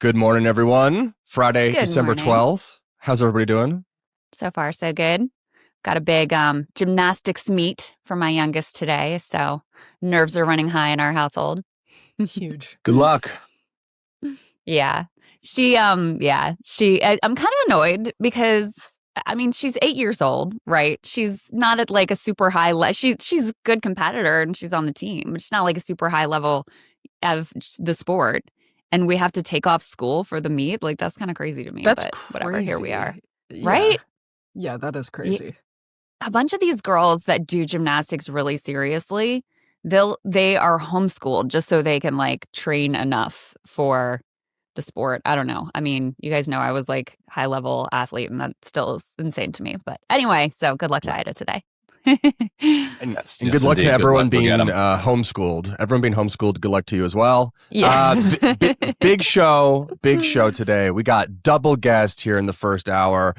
Good morning, everyone. Friday, Good December morning. 12th. How's everybody doing? So far, so good. Got a big gymnastics meet for my youngest today, so nerves are running high in our household. Huge. Good luck. Yeah. I'm kind of annoyed because she's 8 years old, right? She's not at like a super high she's a good competitor and she's on the team, but she's not like a super high level of the sport. And we have to take off school for the meet. Like, that's kind of crazy to me. That's but crazy. Whatever, here we are. Yeah. Right? Yeah, that is crazy. A bunch of these girls that do gymnastics really seriously, they are homeschooled just so they can like train enough for the sport. I don't know. I mean, you guys know I was like high level athlete and that still is insane to me. But anyway, so good luck to Ida today. And good luck to everyone being homeschooled. Everyone being homeschooled, good luck to you as well. Yes. Big show today. We got double guest here in the first hour.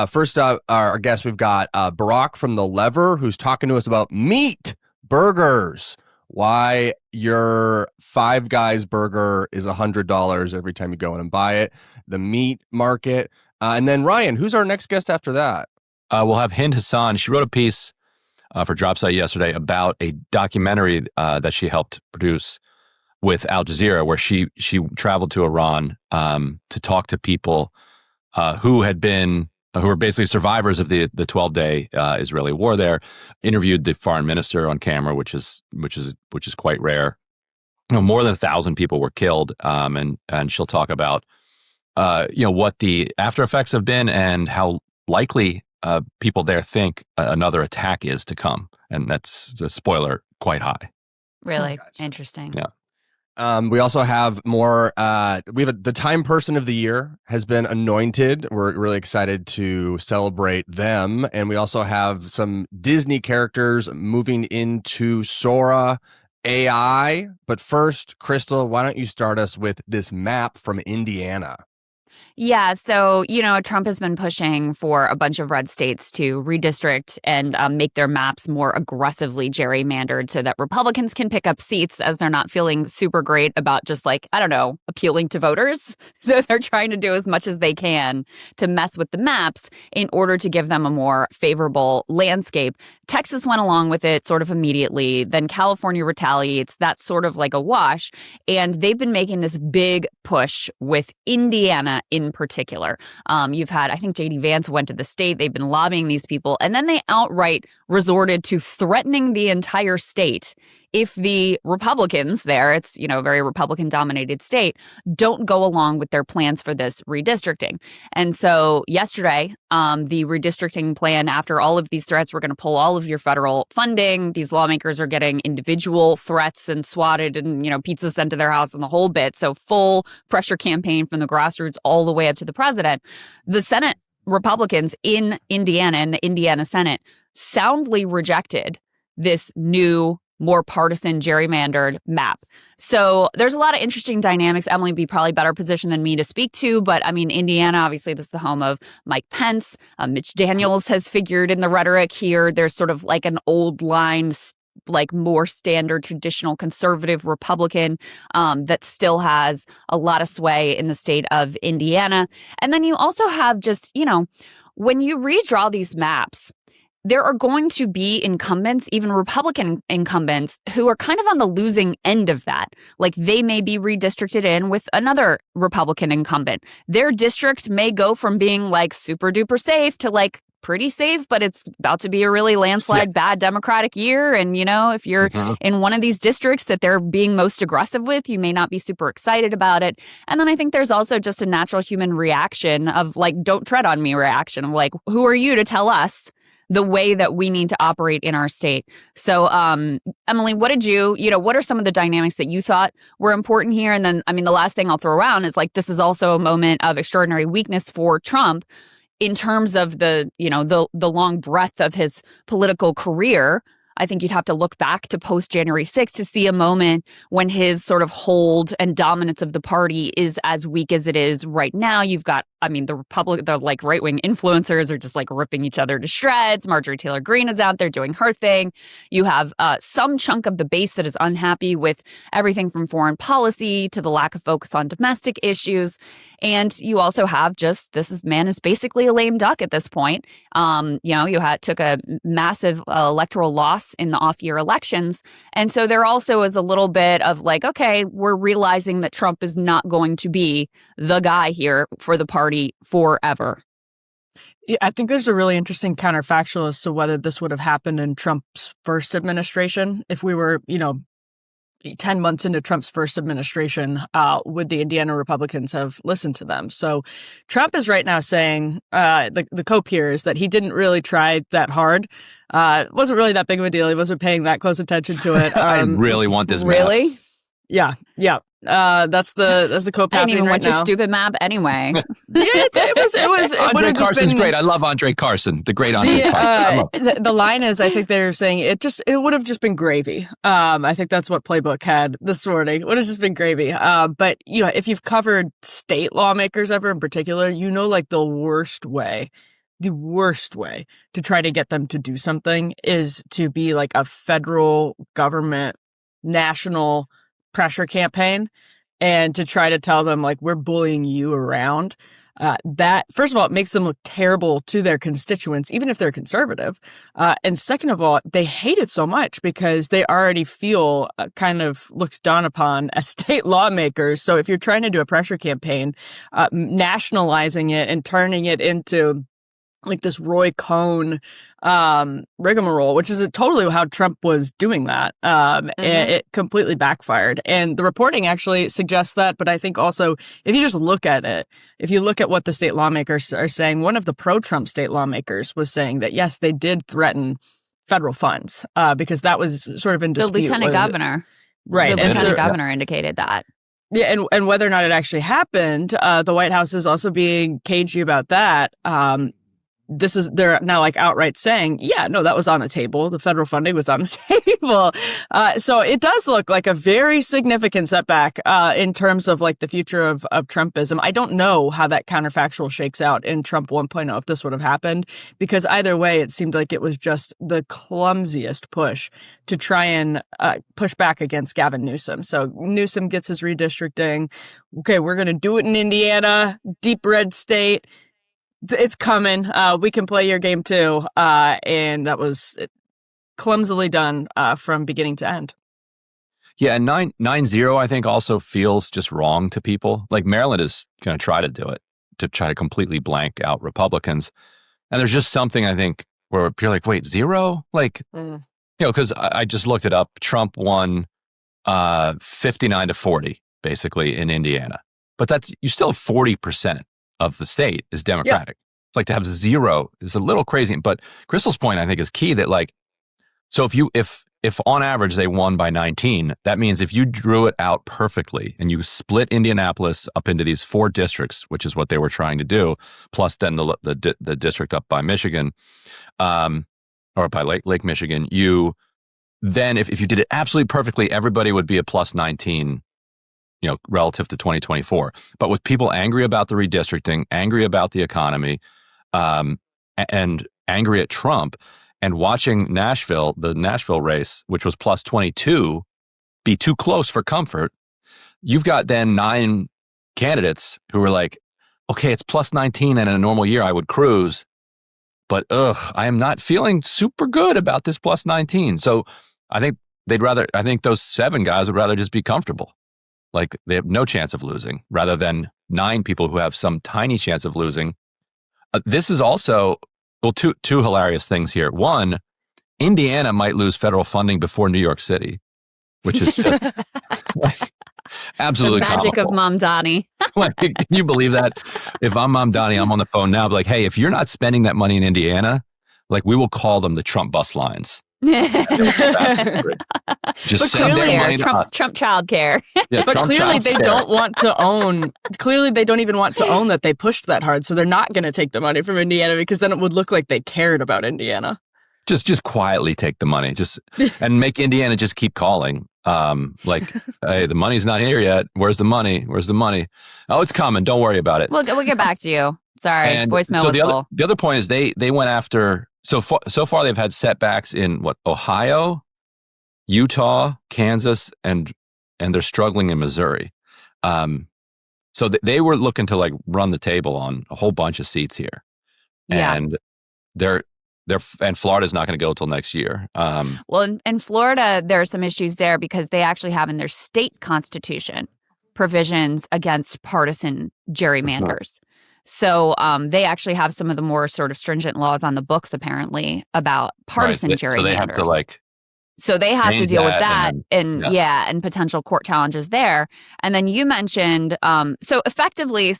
First up, our guest, we've got Barack from the Lever, who's talking to us about meat burgers. Why your Five Guys burger is $100 every time you go in and buy it. The meat market. And then Ryan, who's our next guest after that? We'll have Hind Hassan. She wrote a piece for Dropsite yesterday about a documentary that she helped produce with Al Jazeera, where she traveled to Iran to talk to people who were basically survivors of the 12-day Israeli war there. Interviewed the foreign minister on camera, which is quite rare. More than 1,000 people were killed, and she'll talk about what the after effects have been and how likely people there think another attack is to come, and that's a spoiler quite high. Really interesting. Yeah. We also have more. We have the Time Person of the Year has been anointed. We're really excited to celebrate them, and we also have some Disney characters moving into Sora AI. But first, Crystal, why don't you start us with this map from Indiana? Yeah, so, Trump has been pushing for a bunch of red states to redistrict and make their maps more aggressively gerrymandered so that Republicans can pick up seats as they're not feeling super great about just appealing to voters. So they're trying to do as much as they can to mess with the maps in order to give them a more favorable landscape. Texas went along with it sort of immediately. Then California retaliates. That's sort of like a wash. And they've been making this big push with Indiana in particular. You've had, I think JD Vance went to the state. They've been lobbying these people. And then they outright resorted to threatening the entire state if the Republicans there, it's, a very Republican-dominated state, don't go along with their plans for this redistricting. And so yesterday, the redistricting plan, after all of these threats, we're going to pull all of your federal funding. These lawmakers are getting individual threats and swatted and, pizza sent to their house and the whole bit. So full pressure campaign from the grassroots all the way up to the president. The Senate Republicans in Indiana and the Indiana Senate soundly rejected this new, more partisan gerrymandered map. So there's a lot of interesting dynamics. Emily would be probably better positioned than me to speak to, but Indiana, obviously this is the home of Mike Pence. Mitch Daniels has figured in the rhetoric here. There's sort of like an old line, like more standard traditional conservative Republican that still has a lot of sway in the state of Indiana. And then you also have just, when you redraw these maps, there are going to be incumbents, even Republican incumbents, who are kind of on the losing end of that. Like they may be redistricted in with another Republican incumbent. Their district may go from being like super duper safe to like pretty safe, but it's about to be a really landslide bad Democratic year. And, if you're in one of these districts that they're being most aggressive with, you may not be super excited about it. And then I think there's also just a natural human reaction of like, don't tread on me reaction of like, who are you to tell us the way that we need to operate in our state? So, Emily, what are some of the dynamics that you thought were important here? And then, the last thing I'll throw around is like, this is also a moment of extraordinary weakness for Trump in terms of the long breadth of his political career. I think you'd have to look back to post January 6th to see a moment when his sort of hold and dominance of the party is as weak as it is right now. You've got, the like right-wing influencers are just like ripping each other to shreds. Marjorie Taylor Greene is out there doing her thing. You have some chunk of the base that is unhappy with everything from foreign policy to the lack of focus on domestic issues. And you also have man is basically a lame duck at this point. Took a massive electoral loss in the off-year elections. And so there also is a little bit of like, okay, we're realizing that Trump is not going to be the guy here for the party forever. Yeah, I think there's a really interesting counterfactual as to whether this would have happened in Trump's first administration. If we were, 10 months into Trump's first administration, would the Indiana Republicans have listened to them? So Trump is right now saying, the cope here is that he didn't really try that hard. It wasn't really that big of a deal. He wasn't paying that close attention to it. I really want this map. Really? Yeah. That's the cope I didn't happening even right want now. your stupid map anyway. It Andre would have just Carson's been great. I love Andre Carson, the great Andre Carson. the line is, I think they're saying it would have just been gravy. I think that's what Playbook had this morning. It would have just been gravy. But if you've covered state lawmakers ever in particular, like the worst way to try to get them to do something is to be like a federal government national pressure campaign and to try to tell them like we're bullying you around. That, first of all, it makes them look terrible to their constituents, even if they're conservative. And second of all, they hate it so much because they already feel kind of looked down upon as state lawmakers. So if you're trying to do a pressure campaign, nationalizing it and turning it into like this Roy Cohn rigmarole, which is totally how Trump was doing that. It completely backfired. And the reporting actually suggests that. But I think also, if you just look at it, if you look at what the state lawmakers are saying, one of the pro-Trump state lawmakers was saying that, yes, they did threaten federal funds because that was sort of in dispute. The lieutenant governor. Right. The lieutenant governor indicated that. Yeah, and whether or not it actually happened, the White House is also being cagey about that. They're now like outright saying, yeah, no, that was on the table. The federal funding was on the table. So it does look like a very significant setback in terms of like the future of Trumpism. I don't know how that counterfactual shakes out in Trump 1.0 if this would have happened, because either way, it seemed like it was just the clumsiest push to try and push back against Gavin Newsom. So Newsom gets his redistricting. Okay, we're going to do it in Indiana, deep red state. It's coming. We can play your game too. And that was clumsily done from beginning to end. Yeah, and 9-0, I think, also feels just wrong to people. Like Maryland is going to try to do it, to try to completely blank out Republicans. And there's just something, I think, where you're like, wait, 0? Like, because I just looked it up. Trump won 59-40, basically, in Indiana. But you still have 40% of the state is Democratic. Yeah. Like to have 0 is a little crazy. But Crystal's point, I think, is key that like, so if on average they won by 19, that means if you drew it out perfectly and you split Indianapolis up into these 4 districts, which is what they were trying to do, plus then the district up by Michigan, or by Lake Michigan, then if you did it absolutely perfectly, everybody would be a plus 19, relative to 2024. But with people angry about the redistricting, angry about the economy, and angry at Trump, and watching the Nashville race, which was plus 22, be too close for comfort, you've got then 9 candidates who are like, okay, it's plus 19 and in a normal year I would cruise, but I am not feeling super good about this plus 19. So I think those 7 guys would rather just be comfortable. Like they have no chance of losing, rather than 9 people who have some tiny chance of losing. This is also, two hilarious things here. One, Indiana might lose federal funding before New York City, which is just absolutely the magic comical. of Mom Donnie. Like, can you believe that? If I'm Mom Donnie, I'm on the phone now. Like, hey, if you're not spending that money in Indiana, like we will call them the Trump bus lines. Just send their money to us. Trump childcare. Yeah, but Trump clearly they childcare. don't want to own. Clearly they don't even want to own that they pushed that hard. So they're not going to take the money from Indiana because then it would look like they cared about Indiana. Just quietly take the money, and make Indiana just keep calling. Hey, the money's not here yet. Where's the money? Where's the money? Oh, it's coming. Don't worry about it. We'll get back to you. Sorry, And voicemail so was full. the other point is they went after so far they've had setbacks in Ohio, Utah, Kansas, and they're struggling in Missouri. So they were looking to run the table on a whole bunch of seats here, and and Florida's not going to go till next year. Well, in Florida, there are some issues there because they actually have in their state constitution provisions against partisan gerrymanders. So they actually have some of the more sort of stringent laws on the books, apparently, about partisan gerrymanders. So they have to So they have to deal with that and and potential court challenges there. And then you mentioned, so effectively,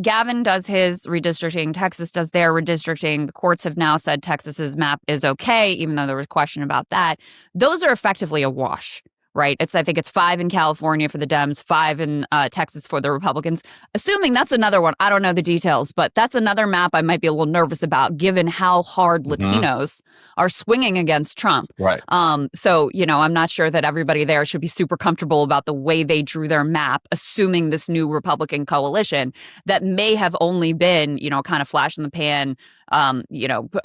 Gavin does his redistricting, Texas does their redistricting. The courts have now said Texas's map is okay, even though there was a question about that. Those are effectively a wash, right? I think it's 5 in California for the Dems, 5 in Texas for the Republicans. Assuming that's another one, I don't know the details, but that's another map I might be a little nervous about, given how hard Latinos are swinging against Trump. Right. So, I'm not sure that everybody there should be super comfortable about the way they drew their map, assuming this new Republican coalition that may have only been, kind of flash in the pan,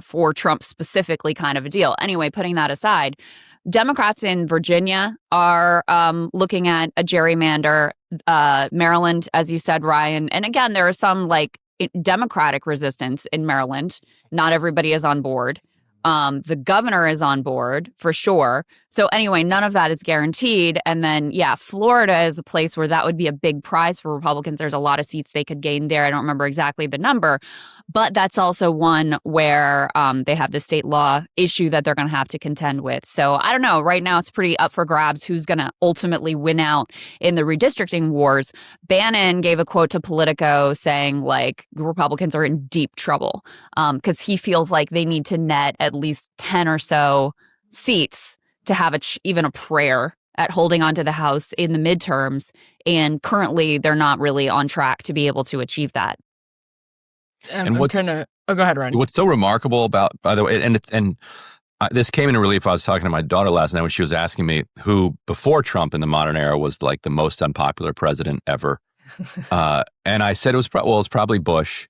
for Trump specifically kind of a deal. Anyway, putting that aside, Democrats in Virginia are looking at a gerrymander. Maryland, as you said, Ryan. And again, there is some Democratic resistance in Maryland. Not everybody is on board. The governor is on board for sure. So anyway, none of that is guaranteed. And then, Florida is a place where that would be a big prize for Republicans. There's a lot of seats they could gain there. I don't remember exactly the number, but that's also one where they have the state law issue that they're going to have to contend with. So I don't know. Right now, it's pretty up for grabs who's going to ultimately win out in the redistricting wars. Bannon gave a quote to Politico saying Republicans are in deep trouble because he feels like they need to net at least 10 or so seats to have even a prayer at holding on to the House in the midterms. And currently, they're not really on track to be able to achieve that. And I'm trying to... Oh, go ahead, Ryan. What's so remarkable about, by the way, this came into relief. I was talking to my daughter last night when she was asking me who, before Trump in the modern era, was the most unpopular president ever. And I said it's probably Bush.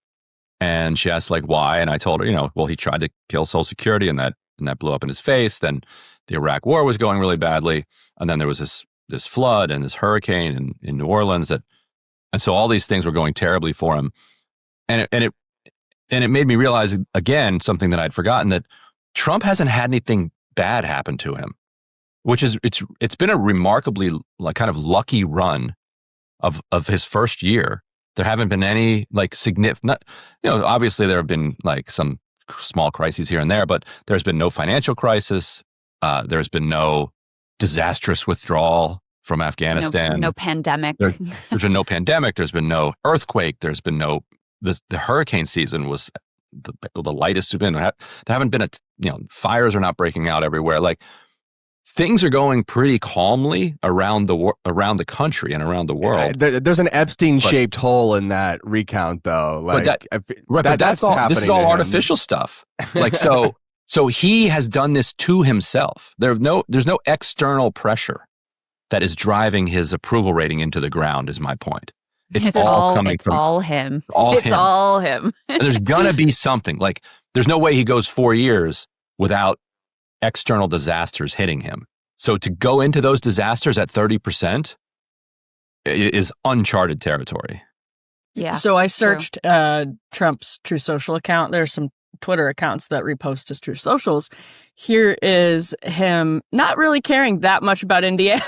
And she asked why, and I told her, he tried to kill Social Security, and that blew up in his face. Then the Iraq War was going really badly, and then there was this flood and this hurricane in New Orleans and so all these things were going terribly for him, and it made me realize again something that I'd forgotten, that Trump hasn't had anything bad happen to him, which is it's been a remarkably kind of lucky run of his first year. There haven't been any significant, obviously there have been some small crises here and there, but there's been no financial crisis. There's been no disastrous withdrawal from Afghanistan. No pandemic. There's been no pandemic. There's been no earthquake. There's been the hurricane season was the lightest it's been. There haven't been fires are not breaking out everywhere. Things are going pretty calmly around the country and around the world. There's an Epstein-shaped hole in that recount, though. That's all. This is all artificial stuff. So he has done this to himself. There's no external pressure that is driving his approval rating into the ground. Is my point. It's all coming from all him. It's all him. And there's gonna be something. There's no way he goes 4 years without external disasters hitting him. So to go into those disasters at 30% is uncharted territory. Yeah. So I searched Trump's True Social account. There's some Twitter accounts that repost his True Socials. Here is him not really caring that much about Indiana.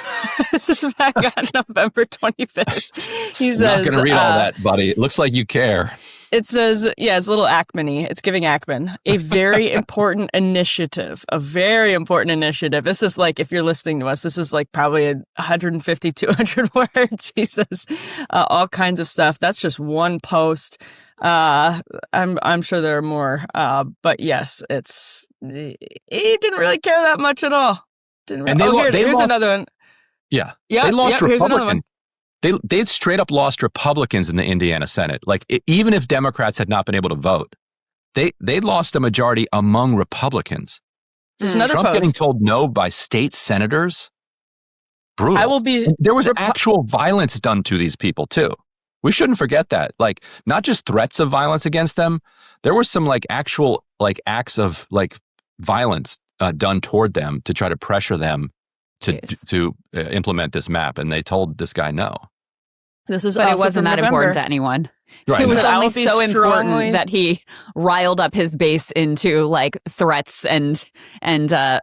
This is back on November 25th. He says, I'm not going to read all that, buddy. It looks like you care. It says, it's a little Ackman-y. It's giving Ackman. A very important initiative. A very important initiative. This is if you're listening to us, this is probably 150, 200 words. He says all kinds of stuff. That's just one post. I'm sure there are more. But yes, he didn't really care that much at all. Here's another one. Yeah. Yeah. They lost Republican. They straight up lost Republicans in the Indiana Senate. Even if Democrats had not been able to vote, they lost a majority among Republicans. There's another Trump post. getting told no by state senators. Brutal. I will be. And there was actual violence done to these people too. We shouldn't forget that. Like, not just threats of violence against them. There were some actual acts of violence done toward them to try to pressure them to implement this map, and they told this guy no. This is, but it also wasn't from that November. important to anyone. Right. It was So only I'll be so important strongly- that he riled up his base into threats and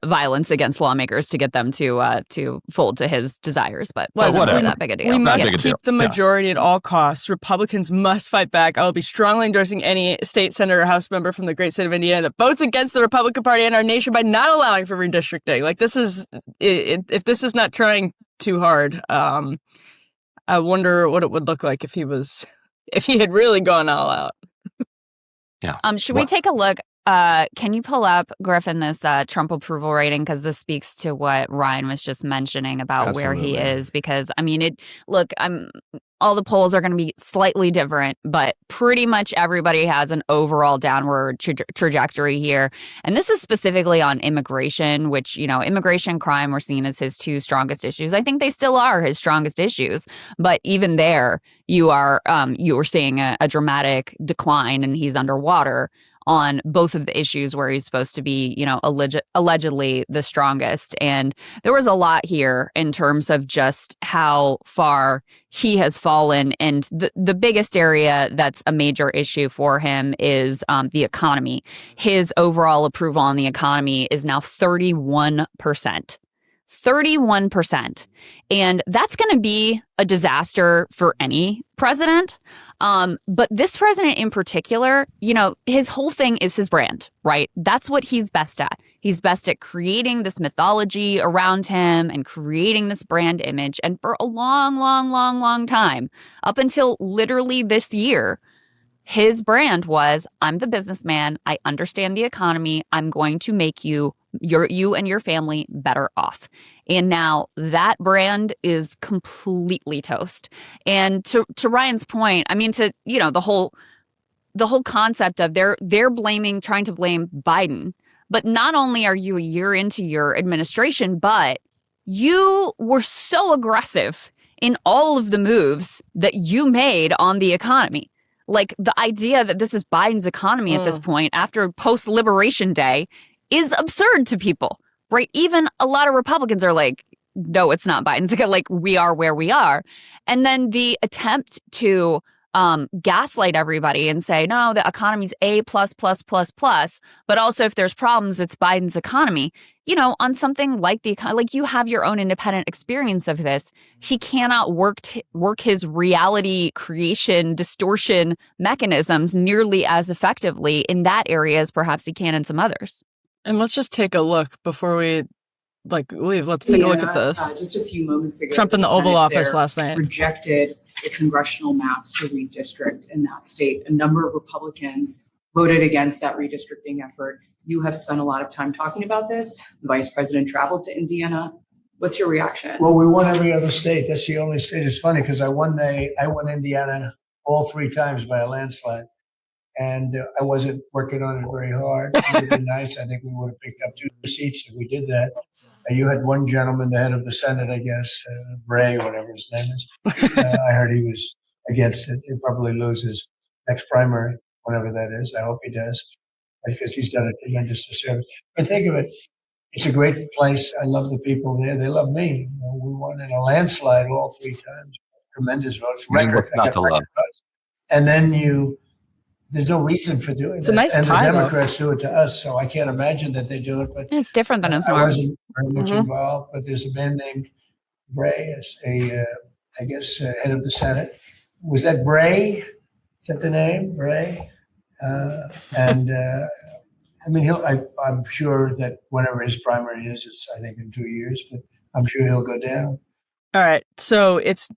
violence against lawmakers to get them to fold to his desires. But wasn't really whatever. that big a deal. We Not must big a deal. keep the majority at all costs. Republicans must fight back. I will be strongly endorsing any state senator or House member from the great state of Indiana that votes against the Republican Party and our nation by not allowing for redistricting. This is if this is not trying too hard. I wonder what it would look like if he had really gone all out. Yeah. Should we take a look? Can you pull up, Griffin, this Trump approval rating? Because this speaks to what Ryan was just mentioning about where he is. Because, all the polls are going to be slightly different, but pretty much everybody has an overall downward trajectory here. And this is specifically on immigration, which, immigration crime were seen as his two strongest issues. I think they still are his strongest issues. But even there, you are seeing a dramatic decline, and he's underwater on both of the issues where he's supposed to be, allegedly the strongest. And there was a lot here in terms of just how far he has fallen. And the biggest area that's a major issue for him is the economy. His overall approval on the economy is now 31%. 31%. And that's going to be a disaster for any president. But this president in particular, his whole thing is his brand, right? That's what he's best at. He's best at creating this mythology around him and creating this brand image. And for a long, long, long, long time, up until literally this year, his brand was, I'm the businessman. I understand the economy. I'm going to make you and your family better off. And now that brand is completely toast. And to Ryan's point, the whole concept of they're trying to blame Biden. But not only are you a year into your administration, but you were so aggressive in all of the moves that you made on the economy. Like, the idea that this is Biden's economy at this point after post-Liberation Day is absurd to people, right? Even a lot of Republicans are like, no, it's not Biden's. We are where we are. And then the attempt to gaslight everybody and say, no, the economy's A++++, but also if there's problems, it's Biden's economy. On something like the economy, you have your own independent experience of this. He cannot work his reality creation distortion mechanisms nearly as effectively in that area as perhaps he can in some others. And let's just take a look before we leave. Let's take a look at this. Just a few moments ago, Trump in the Oval Office last night rejected the congressional maps to redistrict in that state. A number of Republicans voted against that redistricting effort. You have spent a lot of time talking about this. The vice president traveled to Indiana. What's your reaction? Well, we won every other state. That's the only state. It's funny because I won Indiana all three times by a landslide. And I wasn't working on it very hard. It would have been nice. I think we would have picked up 2 seats if we did that. You had one gentleman, the head of the Senate, I guess, Bray, whatever his name is. I heard he was against it. He'll probably lose his next primary, whatever that is. I hope he does, because he's done a tremendous disservice. But think of it. It's a great place. I love the people there. They love me. We won in a landslide all 3 times. Tremendous votes. Record votes. And then there's no reason for doing it's that. a nice and tie, the Democrats do it to us, so I can't imagine that they do it. But it's different than his I norm. wasn't very much involved, but there's a man named Bray, as head of the Senate. Was that Bray? Is that the name, Bray? I'm sure that whenever his primary is, it's I think in 2 years, but I'm sure he'll go down. All right, so it's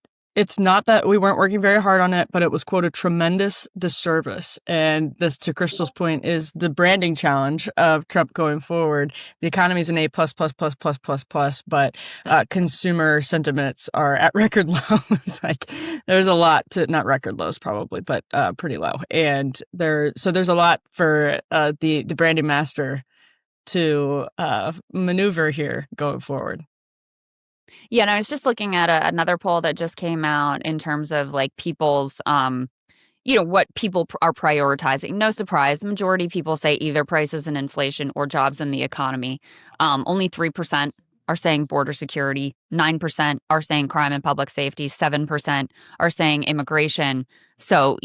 not that we weren't working very hard on it, but it was, quote, a tremendous disservice. And this, to Crystal's point, is the branding challenge of Trump going forward. The economy is an A++++++, but consumer sentiments are at record lows. There's a lot to, not record lows probably, but pretty low. And there's a lot for the branding master to maneuver here going forward. Yeah, and I was just looking at another poll that just came out in terms of like people's, what people are prioritizing. No surprise, the majority of people say either prices and inflation or jobs in the economy. Only 3% are saying border security, 9% are saying crime and public safety, 7% are saying immigration. So,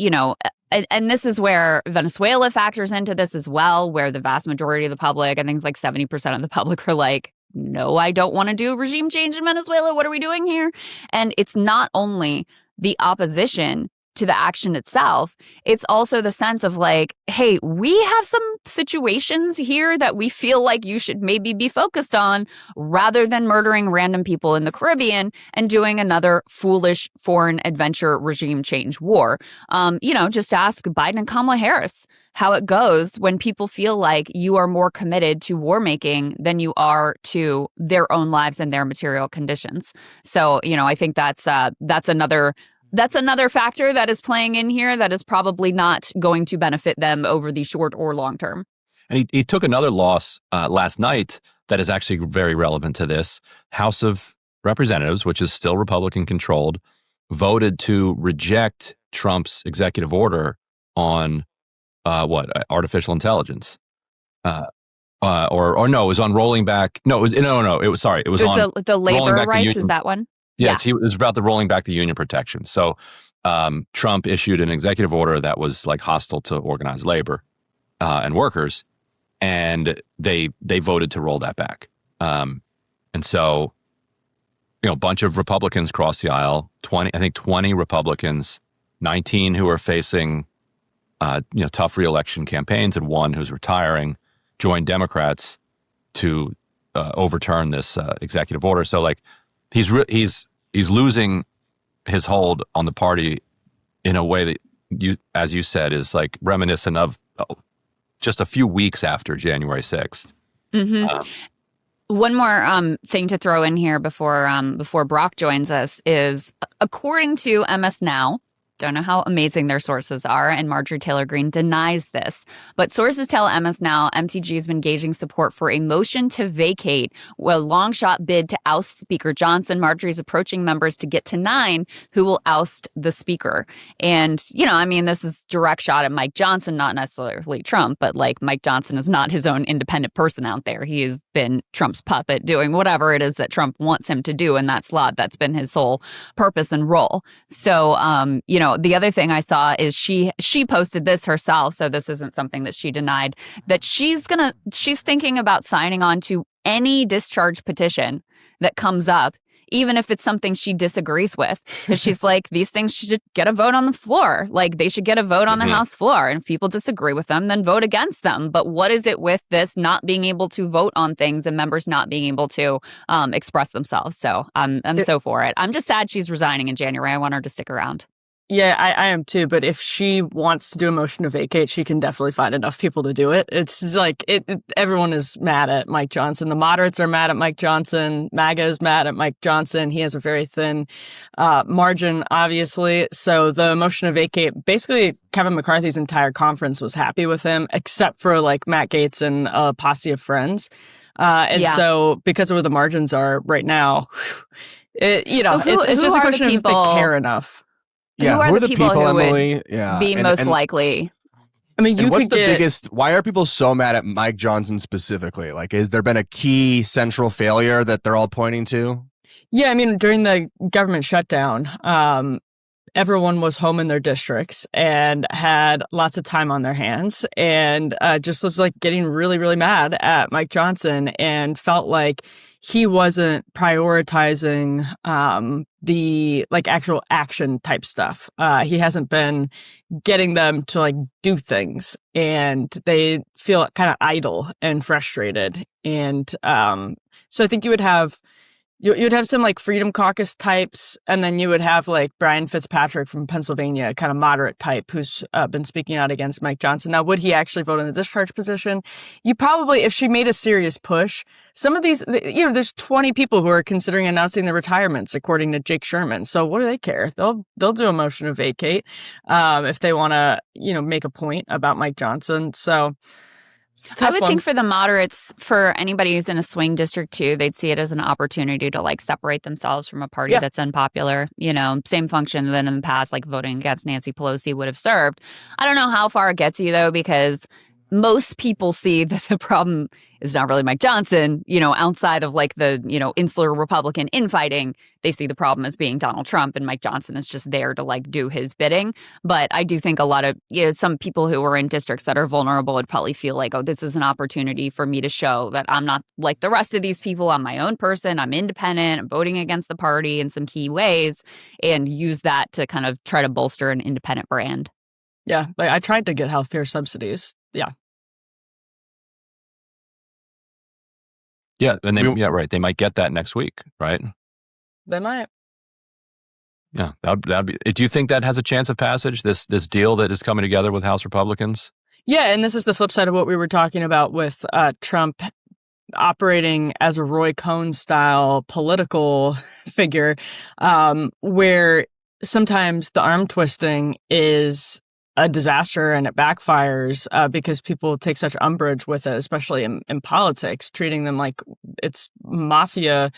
and this is where Venezuela factors into this as well, where the vast majority of the public, I think it's like 70% of the public are like, no, I don't want to do a regime change in Venezuela. What are we doing here? And it's not only the opposition to the action itself, it's also the sense of like, hey, we have some situations here that we feel like you should maybe be focused on rather than murdering random people in the Caribbean and doing another foolish foreign adventure regime change war. Just ask Biden and Kamala Harris how it goes when people feel like you are more committed to war making than you are to their own lives and their material conditions. So, I think that's another factor that is playing in here that is probably not going to benefit them over the short or long term. And he took another loss last night that is actually very relevant to this. House of Representatives, which is still Republican controlled, voted to reject Trump's executive order on artificial intelligence. Or no, it was on rolling back. No, it was on the labor rights. Is that one? Yeah, it was about the rolling back the union protection. So Trump issued an executive order that was like hostile to organized labor and workers, and they voted to roll that back. And so, a bunch of Republicans crossed the aisle. 20 Republicans, 19 who are facing tough reelection campaigns, and one who's retiring, joined Democrats to overturn this executive order. So like. He's losing his hold on the party in a way that as you said, is like reminiscent of just a few weeks after January 6th. Mm-hmm. One more thing to throw in here before Brock joins us is, according to MS Now, don't know how amazing their sources are, and Marjorie Taylor Greene denies this. But sources tell MS Now MTG has been gauging support for a motion to vacate a long shot bid to oust Speaker Johnson. Marjorie's approaching members to get to 9 who will oust the speaker. And, this is direct shot at Mike Johnson, not necessarily Trump, but like Mike Johnson is not his own independent person out there. He has been Trump's puppet doing whatever it is that Trump wants him to do in that slot. That's been his sole purpose and role. So, the other thing I saw is she posted this herself, so this isn't something that she denied, that she's thinking about signing on to any discharge petition that comes up, even if it's something she disagrees with. Because she's like, these things should get a vote on the floor. Like, they should get a vote on the House floor. And if people disagree with them, then vote against them. But what is it with this not being able to vote on things and members not being able to express themselves? So I'm so for it. I'm just sad she's resigning in January. I want her to stick around. Yeah, I am too. But if she wants to do a motion to vacate, she can definitely find enough people to do it. It's like everyone is mad at Mike Johnson. The moderates are mad at Mike Johnson. MAGA is mad at Mike Johnson. He has a very thin margin, obviously. So the motion to vacate, basically Kevin McCarthy's entire conference was happy with him, except for like Matt Gaetz and a posse of friends. So because of where the margins are right now, it's just a question of if they care enough. Yeah, who are the people who Emily? Would be most likely? I mean, what's the biggest? Why are people so mad at Mike Johnson specifically? Like, has there been a key central failure that they're all pointing to? Yeah, I mean, during the government shutdown, everyone was home in their districts and had lots of time on their hands, and just was like getting really, really mad at Mike Johnson and felt like he wasn't prioritizing the like actual action type stuff. He hasn't been getting them to like do things, and they feel kind of idle and frustrated. And so I think you would have some like Freedom Caucus types, and then you would have like Brian Fitzpatrick from Pennsylvania, kind of moderate type, who's been speaking out against Mike Johnson. Now, would he actually vote in the discharge position? You probably, if she made a serious push, some of these, there's 20 people who are considering announcing their retirements, according to Jake Sherman. So what do they care? They'll do a motion to vacate if they want to, make a point about Mike Johnson. So It's a I tough would one. think for the moderates, for anybody who's in a swing district too, they'd see it as an opportunity to like separate themselves from a party Yeah. that's unpopular. Same function that in the past, like voting against Nancy Pelosi would have served. I don't know how far it gets you though, because most people see that the problem is not really Mike Johnson, outside of like the, insular Republican infighting. They see the problem as being Donald Trump, and Mike Johnson is just there to like do his bidding. But I do think a lot of, some people who are in districts that are vulnerable would probably feel like, oh, this is an opportunity for me to show that I'm not like the rest of these people. I'm my own person. I'm independent. I'm voting against the party in some key ways, and use that to kind of try to bolster an independent brand. Yeah, like I tried to get healthcare subsidies. Yeah. Yeah, and right. They might get that next week, right? They might. Yeah, that'd be. Do you think that has a chance of passage? This deal that is coming together with House Republicans? Yeah, and this is the flip side of what we were talking about with Trump operating as a Roy Cohn style political figure, where sometimes the arm twisting is a disaster and it backfires because people take such umbrage with it, especially in politics, treating them like it's mafia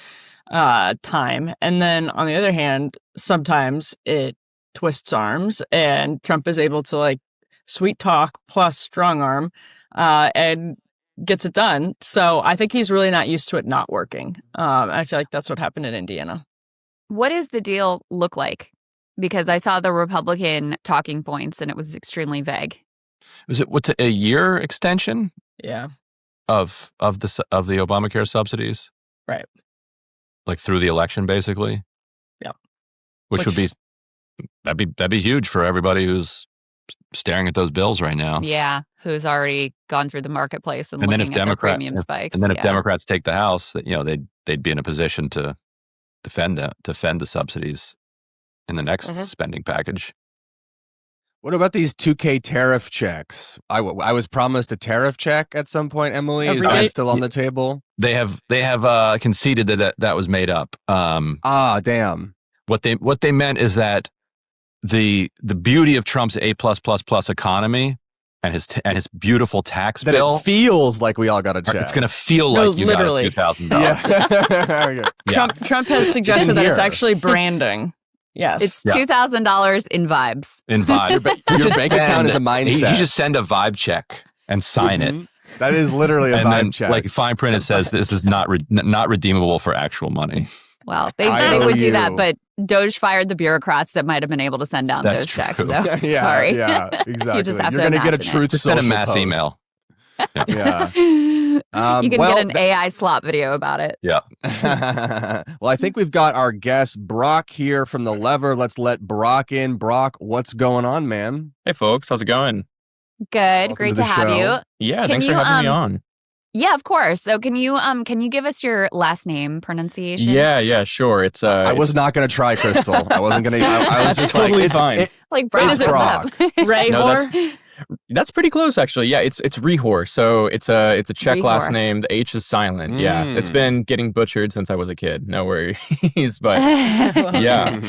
time. And then on the other hand, sometimes it twists arms, and Trump is able to like sweet talk plus strong arm and gets it done. So I think he's really not used to it not working. I feel like that's what happened in Indiana. What does the deal look like? Because I saw the Republican talking points and it was extremely vague. Was it what's a year extension? Yeah. Of the Obamacare subsidies, Right. like through the election, basically. Yeah. Which would be that'd be huge for everybody who's staring at those bills right now. Yeah, who's already gone through the marketplace and then looking at their premium spikes. And then if Democrats take the House, that they'd be in a position to defend the subsidies in the next spending package. What about these 2K tariff checks? I was promised a tariff check at some point, Emily. Is that still on the table? They have conceded that was made up. Damn. What they meant is that the beauty of Trump's A+++ economy and his beautiful tax that bill it feels like we all got a check. It's going to feel like you literally. got a few $2,000. Yeah. Trump has suggested that it's actually branding. Yes. It's $2,000 in vibes. In vibe. Your bank account is a mindset. You just send a vibe check and sign it. That is literally a and vibe then, check. like fine print, it says this is not redeemable for actual money. Well, they would do that, but Doge fired the bureaucrats that might have been able to send down those checks. So sorry. Yeah, exactly. You just have You're to going to get a imagine truth it. social Send a mass post. email. Yeah. You can get an AI slop video about it. Yeah. Well, I think we've got our guest Brock here from the Lever. Let's let Brock in. Brock, what's going on, man? Hey, folks. How's it going? Good. Welcome Great to to the have show. you. Yeah, Can thanks for you, having me on. Yeah, of course. So can you give us your last name pronunciation? Yeah, sure. It's I was not going to try, Crystal. I wasn't going to. I was That's just totally like, fine. Like Brad It's says Brock. up. Hrehor? That's pretty close, actually. Yeah, it's Hrehor. So it's a Czech last Hrehor. name. The H is silent. Yeah, it's been getting butchered since I was a kid. No worries, but yeah.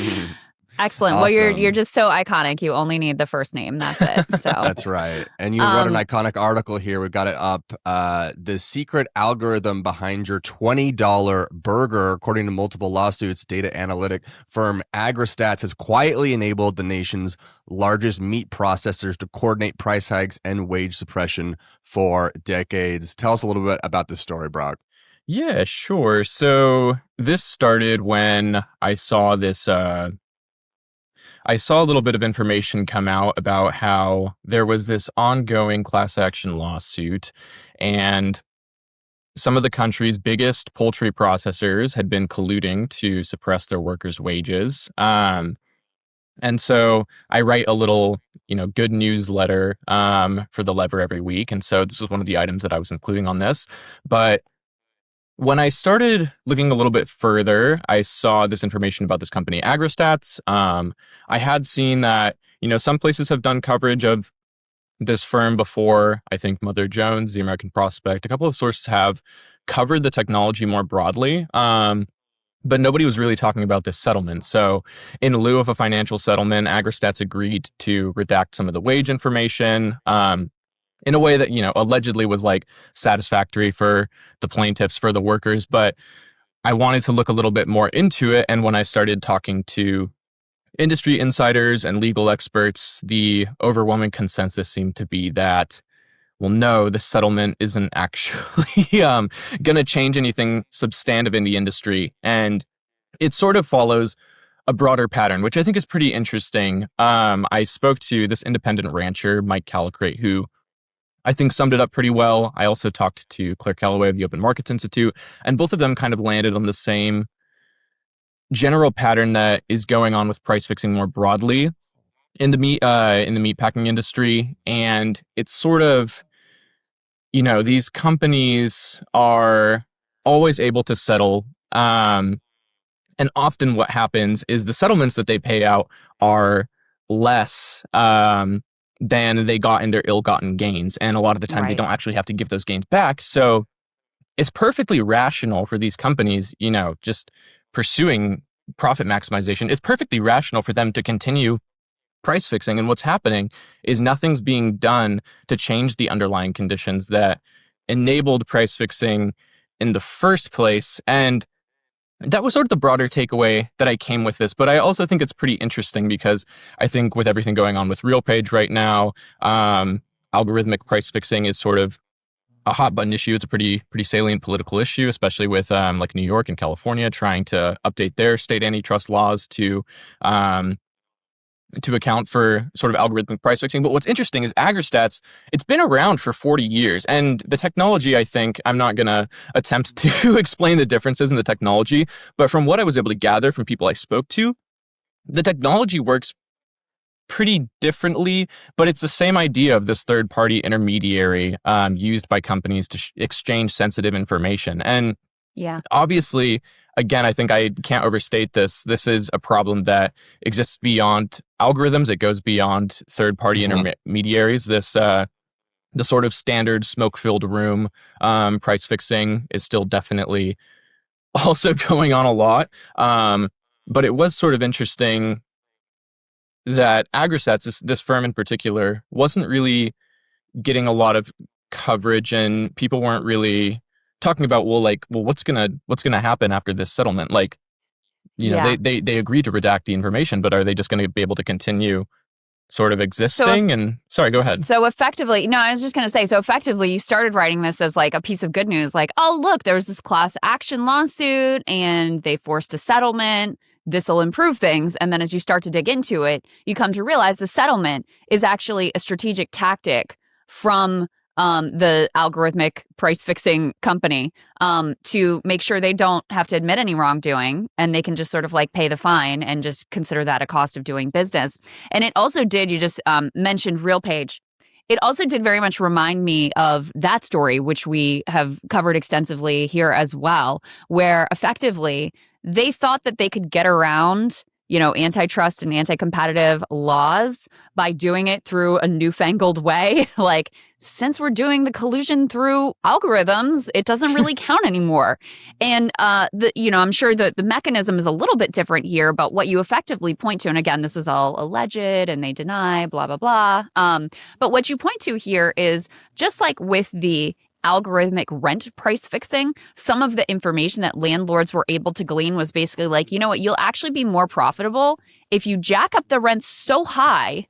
Excellent. Awesome. Well, you're just so iconic. You only need the first name. That's it. So That's right. And you wrote an iconic article here. We've got it up. The secret algorithm behind your $20 burger, according to multiple lawsuits, data analytic firm AgriStats has quietly enabled the nation's largest meat processors to coordinate price hikes and wage suppression for decades. Tell us a little bit about this story, Brock. Yeah, sure. So this started when I saw this. I saw a little bit of information come out about how there was this ongoing class action lawsuit, and some of the country's biggest poultry processors had been colluding to suppress their workers' wages. And so I write a little, good newsletter for the Lever every week. And so this was one of the items that I was including on this. But when I started looking a little bit further, I saw this information about this company, AgriStats. I had seen that, some places have done coverage of this firm before. I think Mother Jones, the American Prospect, a couple of sources have covered the technology more broadly. But nobody was really talking about this settlement. So in lieu of a financial settlement, AgriStats agreed to redact some of the wage information. in a way that, allegedly was like satisfactory for the plaintiffs, for the workers. But I wanted to look a little bit more into it. And when I started talking to industry insiders and legal experts, the overwhelming consensus seemed to be that, well, no, the settlement isn't actually going to change anything substantive in the industry. And it sort of follows a broader pattern, which I think is pretty interesting. I spoke to this independent rancher, Mike Callicrate, who I think summed it up pretty well. I also talked to Claire Calloway of the Open Markets Institute, and both of them kind of landed on the same general pattern that is going on with price fixing more broadly in the meatpacking industry. And it's sort of, these companies are always able to settle. And often what happens is the settlements that they pay out are less than they got in their ill-gotten gains. And a lot of the time, they don't actually have to give those gains back. So it's perfectly rational for these companies, just pursuing profit maximization. It's perfectly rational for them to continue price fixing. And what's happening is nothing's being done to change the underlying conditions that enabled price fixing in the first place. And that was sort of the broader takeaway that I came with this. But I also think it's pretty interesting because I think with everything going on with RealPage right now, algorithmic price fixing is sort of a hot button issue. It's a pretty salient political issue, especially with like New York and California trying to update their state antitrust laws to account for sort of algorithmic price fixing. But what's interesting is AgriStats, it's been around for 40 years. And the technology, I think, I'm not going to attempt to explain the differences in the technology, but from what I was able to gather from people I spoke to, the technology works pretty differently, but it's the same idea of this third-party intermediary used by companies to exchange sensitive information. And obviously, again, I think I can't overstate this. This is a problem that exists beyond algorithms. It goes beyond third-party intermediaries. This the sort of standard smoke-filled room price fixing is still definitely also going on a lot. But it was sort of interesting that AgriStats, this firm in particular, wasn't really getting a lot of coverage, and people weren't really talking about, what's gonna happen after this settlement? Like, they agreed to redact the information, but are they just going to be able to continue sort of existing? Sorry, go ahead. So effectively, no, I was just going to say, so effectively, you started writing this as like a piece of good news, like, oh, look, there was this class action lawsuit and they forced a settlement. This will improve things. And then as you start to dig into it, you come to realize the settlement is actually a strategic tactic from the algorithmic price fixing company to make sure they don't have to admit any wrongdoing, and they can just sort of like pay the fine and just consider that a cost of doing business. And it also did, you just mentioned RealPage. It also did very much remind me of that story, which we have covered extensively here as well, where effectively they thought that they could get around antitrust and anti-competitive laws by doing it through a newfangled way. Like, since we're doing the collusion through algorithms, it doesn't really count anymore. And, I'm sure that the mechanism is a little bit different here, but what you effectively point to, and again, this is all alleged and they deny, blah, blah, blah. But what you point to here is just like with the algorithmic rent price fixing, some of the information that landlords were able to glean was basically like, you know what, you'll actually be more profitable if you jack up the rent so high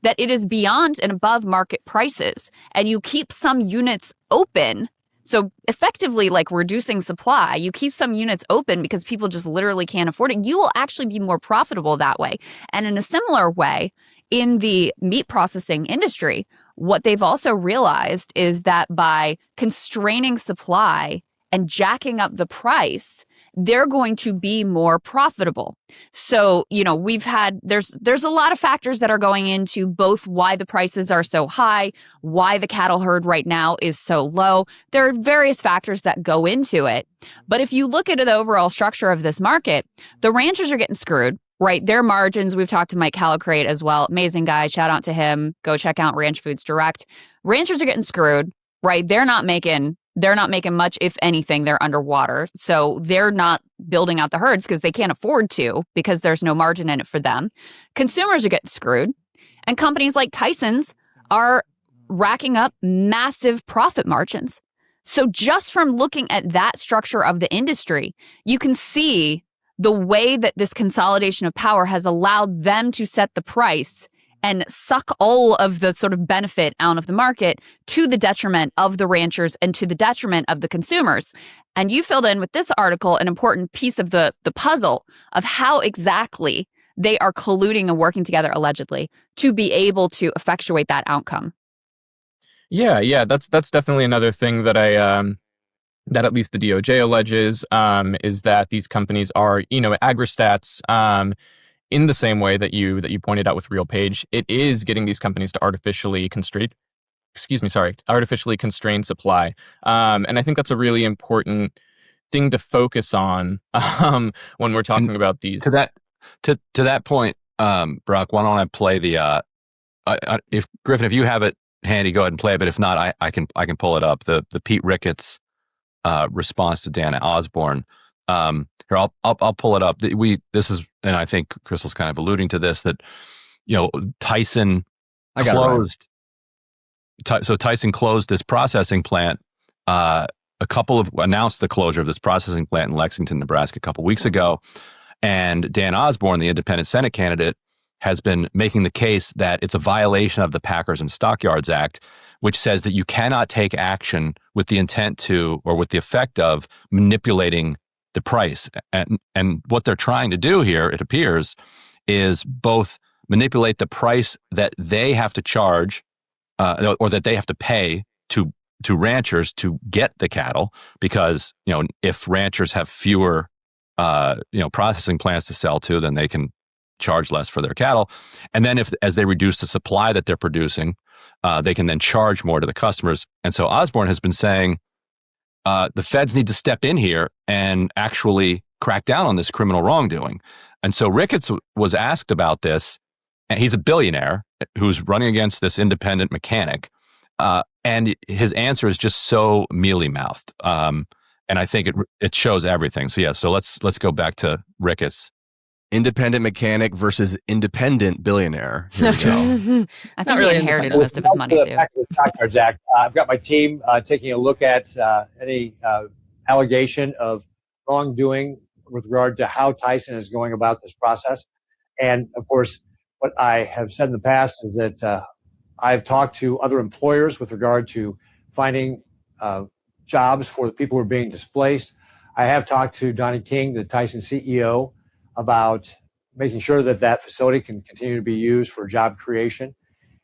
that it is beyond and above market prices, and you keep some units open. So effectively, like reducing supply, you keep some units open because people just literally can't afford it. You will actually be more profitable that way. And in a similar way, in the meat processing industry, what they've also realized is that by constraining supply and jacking up the price, they're going to be more profitable. So, there's a lot of factors that are going into both why the prices are so high, why the cattle herd right now is so low. There are various factors that go into it. But if you look at the overall structure of this market, the ranchers are getting screwed. Right. Their margins, we've talked to Mike Callicrate as well. Amazing guy. Shout out to him. Go check out Ranch Foods Direct. Ranchers are getting screwed. Right. They're not making much, if anything. They're underwater. So they're not building out the herds because they can't afford to, because there's no margin in it for them. Consumers are getting screwed. And companies like Tyson's are racking up massive profit margins. So just from looking at that structure of the industry, you can see the way that this consolidation of power has allowed them to set the price and suck all of the sort of benefit out of the market to the detriment of the ranchers and to the detriment of the consumers. And you filled in with this article an important piece of the puzzle of how exactly they are colluding and working together, allegedly, to be able to effectuate that outcome. Yeah, that's definitely another thing that that at least the DOJ alleges, is that these companies are, agristats, in the same way that you pointed out with RealPage. It is getting these companies to artificially constrain supply. And I think that's a really important thing to focus on when we're talking about these. To that point, Brock, why don't I play the if Griffin, if you have it handy, go ahead and play it. But if not, I can pull it up. The Pete Ricketts response to Dan Osborne. Here, I'll pull it up. This is, and I think Crystal's kind of alluding to this, that Tyson closed. So Tyson closed this processing plant. Announced the closure of this processing plant in Lexington, Nebraska, a couple weeks ago. And Dan Osborne, the independent Senate candidate, has been making the case that it's a violation of the Packers and Stockyards Act, which says that you cannot take action with the intent to, or with the effect of, manipulating the price. And what they're trying to do here, it appears, is both manipulate the price that they have to charge, or that they have to pay to ranchers to get the cattle, because if ranchers have fewer processing plants to sell to, then they can charge less for their cattle. And then as they reduce the supply that they're producing, they can then charge more to the customers. And so Osborne has been saying the feds need to step in here and actually crack down on this criminal wrongdoing. And so Ricketts was asked about this, and he's a billionaire who's running against this independent mechanic. And his answer is just so mealy-mouthed. And I think it shows everything. So yeah, so let's go back to Ricketts. Independent mechanic versus independent billionaire. Here we go. I think he inherited most of his money too. Back to the Stockyards Act. I've got my team taking a look at any allegation of wrongdoing with regard to how Tyson is going about this process. And of course, what I have said in the past is that I've talked to other employers with regard to finding jobs for the people who are being displaced. I have talked to Donnie King, the Tyson CEO, about making sure that facility can continue to be used for job creation,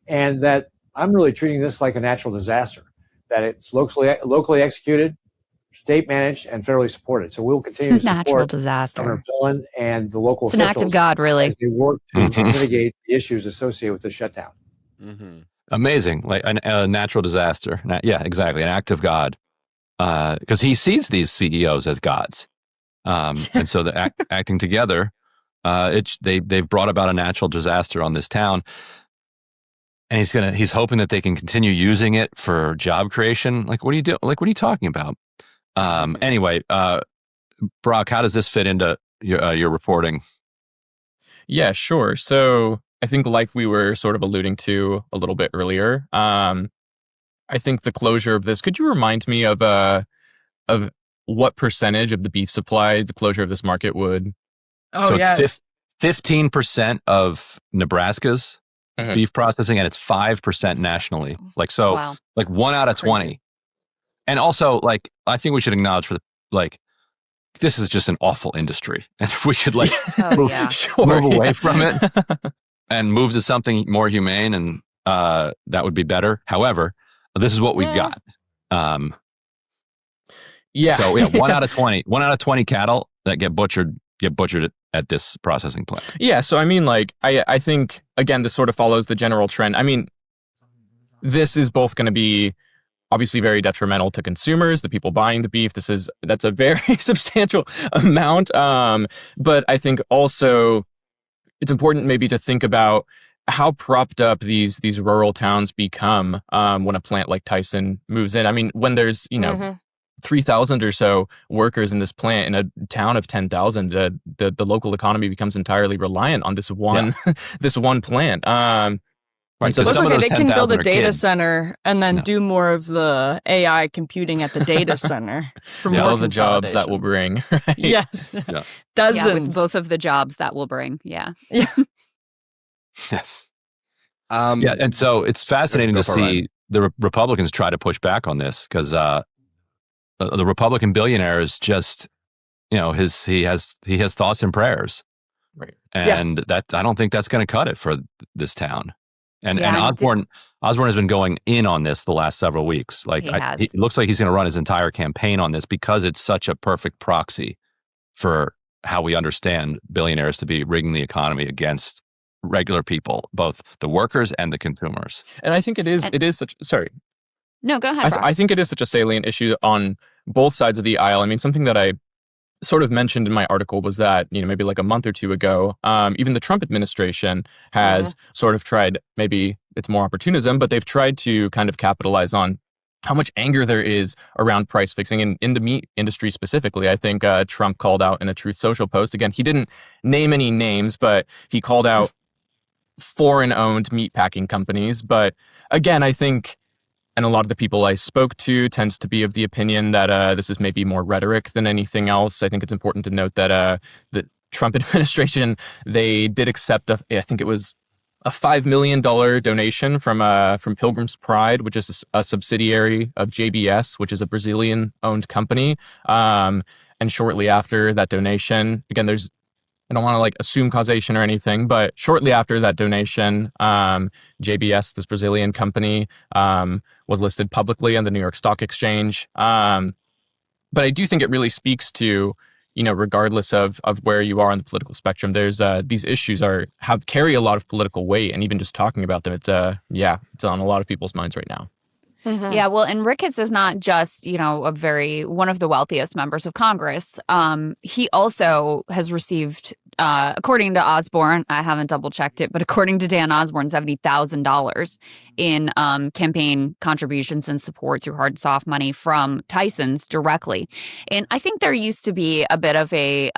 and that I'm really treating this like a natural disaster, that it's locally executed, state managed, and federally supported. So we'll continue to Natural support disaster. Governor Pillen and the local It's an officials act of God, really. as they work to mitigate the issues associated with the shutdown. Mm-hmm. Amazing, like a natural disaster. Yeah, exactly, an act of God, because he sees these CEOs as gods, and so the acting together, they've brought about a natural disaster on this town, and he's hoping that they can continue using it for job creation. Like, what are you doing? Like, what are you talking about? Anyway, Brock, how does this fit into your reporting? Yeah, sure. So I think, like we were sort of alluding to a little bit earlier, I think the closure of this, could you remind me of what percentage of the beef supply the closure of this market would? Oh, So yeah. it's 15% of Nebraska's beef processing, and it's 5% nationally. Like, so, Wow. like 1 out of 20. Crazy. And also, like, I think we should acknowledge this is just an awful industry. And if we could Oh, move, yeah. move away from it and move to something more humane, and that would be better. However, this is what we got. Yeah. So yeah, 1 out of 20 cattle that get butchered at this processing plant. Yeah, so I mean, like, I think, again, this sort of follows the general trend. I mean, this is both going to be obviously very detrimental to consumers, the people buying the beef. That's a very substantial amount. But I think also it's important maybe to think about how propped up these rural towns become when a plant like Tyson moves in. I mean, when there's, 3,000 or so workers in this plant in a town of 10,000, the local economy becomes entirely reliant on this one this one plant. Right. so So That's some of okay. those They can build 10,000 a are data kids. center and then No. do more of the AI computing at the data center for Yeah, more all the jobs that will consolidation. bring. Right? Yes. Yeah. Dozens. Yeah, with both of the jobs that will bring. Yeah. Yeah. Yes. Um, Yeah, and so it's fascinating Go to for it, see Ryan. the Republicans try to push back on this because the Republican billionaire is just, he has thoughts and prayers, Right. and that I don't think that's going to cut it for this town. And Yeah, and Osborne has been going in on this the last several weeks. Like He has. it looks like he's going to run his entire campaign on this because it's such a perfect proxy for how we understand billionaires to be rigging the economy against regular people, both the workers and the consumers. And I think it is And- such, sorry. No, go ahead, Brock. I think it is such a salient issue on both sides of the aisle. I mean, something that I sort of mentioned in my article was that, maybe like a month or two ago, even the Trump administration has sort of tried, maybe it's more opportunism, but they've tried to kind of capitalize on how much anger there is around price fixing and in the meat industry specifically. I think Trump called out in a Truth Social post. Again, he didn't name any names, but he called out foreign-owned meat packing companies. But again, I think, and a lot of the people I spoke to tends to be of the opinion that this is maybe more rhetoric than anything else. I think it's important to note that the Trump administration, they did accept, I think it was a $5 million donation from Pilgrim's Pride, which is a subsidiary of JBS, which is a Brazilian-owned company. And shortly after that donation, again, I don't want to assume causation or anything, but shortly after that donation, JBS, this Brazilian company, was listed publicly on the New York Stock Exchange. But I do think it really speaks to, regardless of where you are on the political spectrum, there's these issues carry a lot of political weight, and even just talking about them, it's on a lot of people's minds right now. Mhm. Yeah, well, and Ricketts is not just, one of the wealthiest members of Congress. He also has received, according to Osborne, I haven't double checked it, but according to Dan Osborne, $70,000 in campaign contributions and support through hard and soft money from Tyson's directly. And I think there used to be a bit of a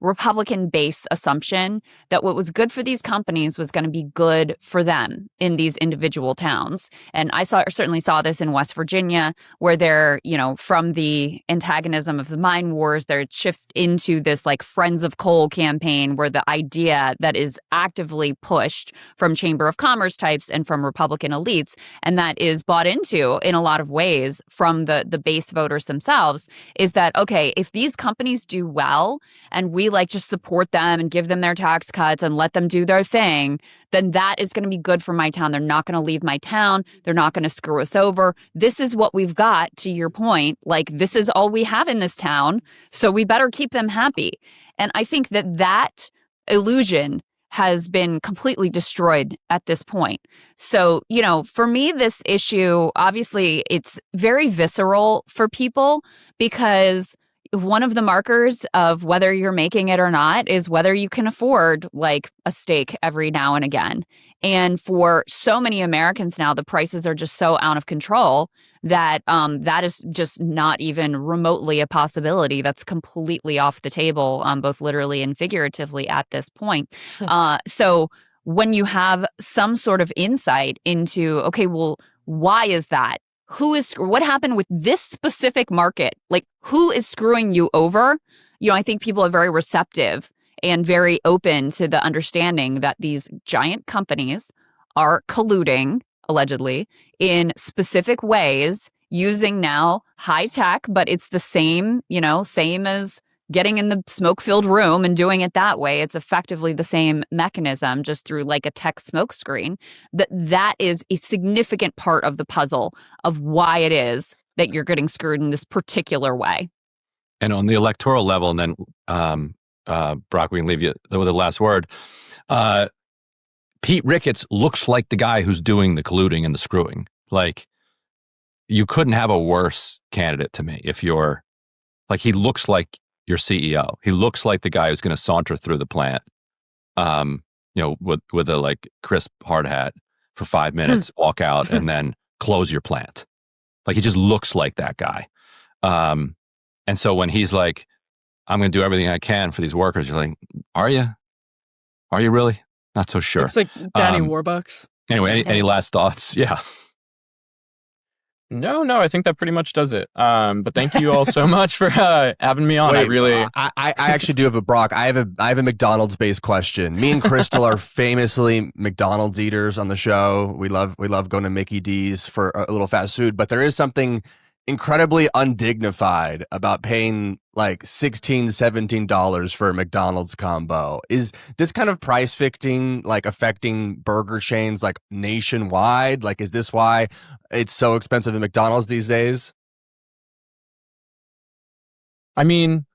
Republican base assumption that what was good for these companies was going to be good for them in these individual towns. And I certainly saw this in West Virginia, where they're, from the antagonism of the mine wars, they're shift into this Friends of Coal campaign, where the idea that is actively pushed from Chamber of Commerce types and from Republican elites, and that is bought into in a lot of ways from the base voters themselves, is that, okay, if these companies do well and we just support them and give them their tax cuts and let them do their thing, then that is going to be good for my town. They're not going to leave my town. They're not going to screw us over. This is what we've got, to your point. This is all we have in this town, so we better keep them happy. And I think that illusion has been completely destroyed at this point. So, for me, this issue, obviously, it's very visceral for people, because one of the markers of whether you're making it or not is whether you can afford a steak every now and again. And for so many Americans now, the prices are just so out of control that that is just not even remotely a possibility. That's completely off the table, both literally and figuratively at this point. So when you have some sort of insight into, okay, well, why is that? What happened with this specific market? Who is screwing you over? I think people are very receptive and very open to the understanding that these giant companies are colluding, allegedly, in specific ways, using now high tech, but it's the same, same as getting in the smoke-filled room and doing it that way. It's effectively the same mechanism, just through a tech smoke screen. That is a significant part of the puzzle of why it is that you're getting screwed in this particular way. And on the electoral level, and then Brock, we can leave you with the last word. Pete Ricketts looks like the guy who's doing the colluding and the screwing. You couldn't have a worse candidate to me if you're he looks like your CEO. He looks like the guy who's going to saunter through the plant, with a crisp hard hat for 5 minutes, walk out, and then close your plant. He just looks like that guy. And so when he's like, I'm going to do everything I can for these workers, you're like, are you? Are you really? Not so sure. Looks like Danny Warbucks. Anyway, any last thoughts? Yeah. No, I think that pretty much does it. But thank you all so much for having me on. Wait, I really, I actually do have a Brock. I have a McDonald's based question. Me and Crystal are famously McDonald's eaters on the show. We love going to Mickey D's for a little fast food, but there is something incredibly undignified about paying like $16-17 for a McDonald's combo. Is this kind of price fixing like affecting burger chains like nationwide? Like, is this why it's so expensive at McDonald's these days? I mean,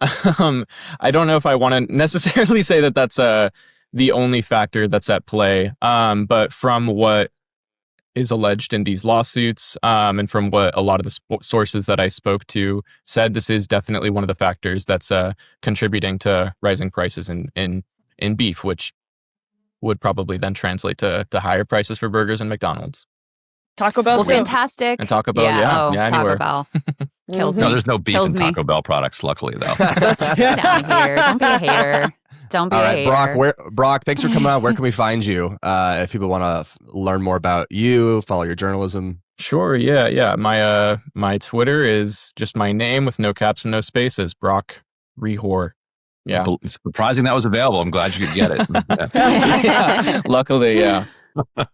I don't know if I want to necessarily say that that's the only factor that's at play. But from what is alleged in these lawsuits, and from what a lot of the sources that I spoke to said, this is definitely one of the factors that's contributing to rising prices in beef, which would probably then translate to higher prices for burgers and McDonald's. Taco Bell. Well, too. And Taco Bell, yeah, Taco anywhere. Bell. Kills No, me. there's no beef Kills in me. Taco Bell products, luckily, though. Get out here. Don't be a hater. Don't be All a right, hater. Brock, thanks for coming on. Where can we find you if people want to learn more about you, follow your journalism? Sure, yeah. My Twitter is just my name with no caps and no spaces, Brock Hrehor. Yeah. It's surprising that was available. I'm glad you could get it. Yeah. Luckily, yeah.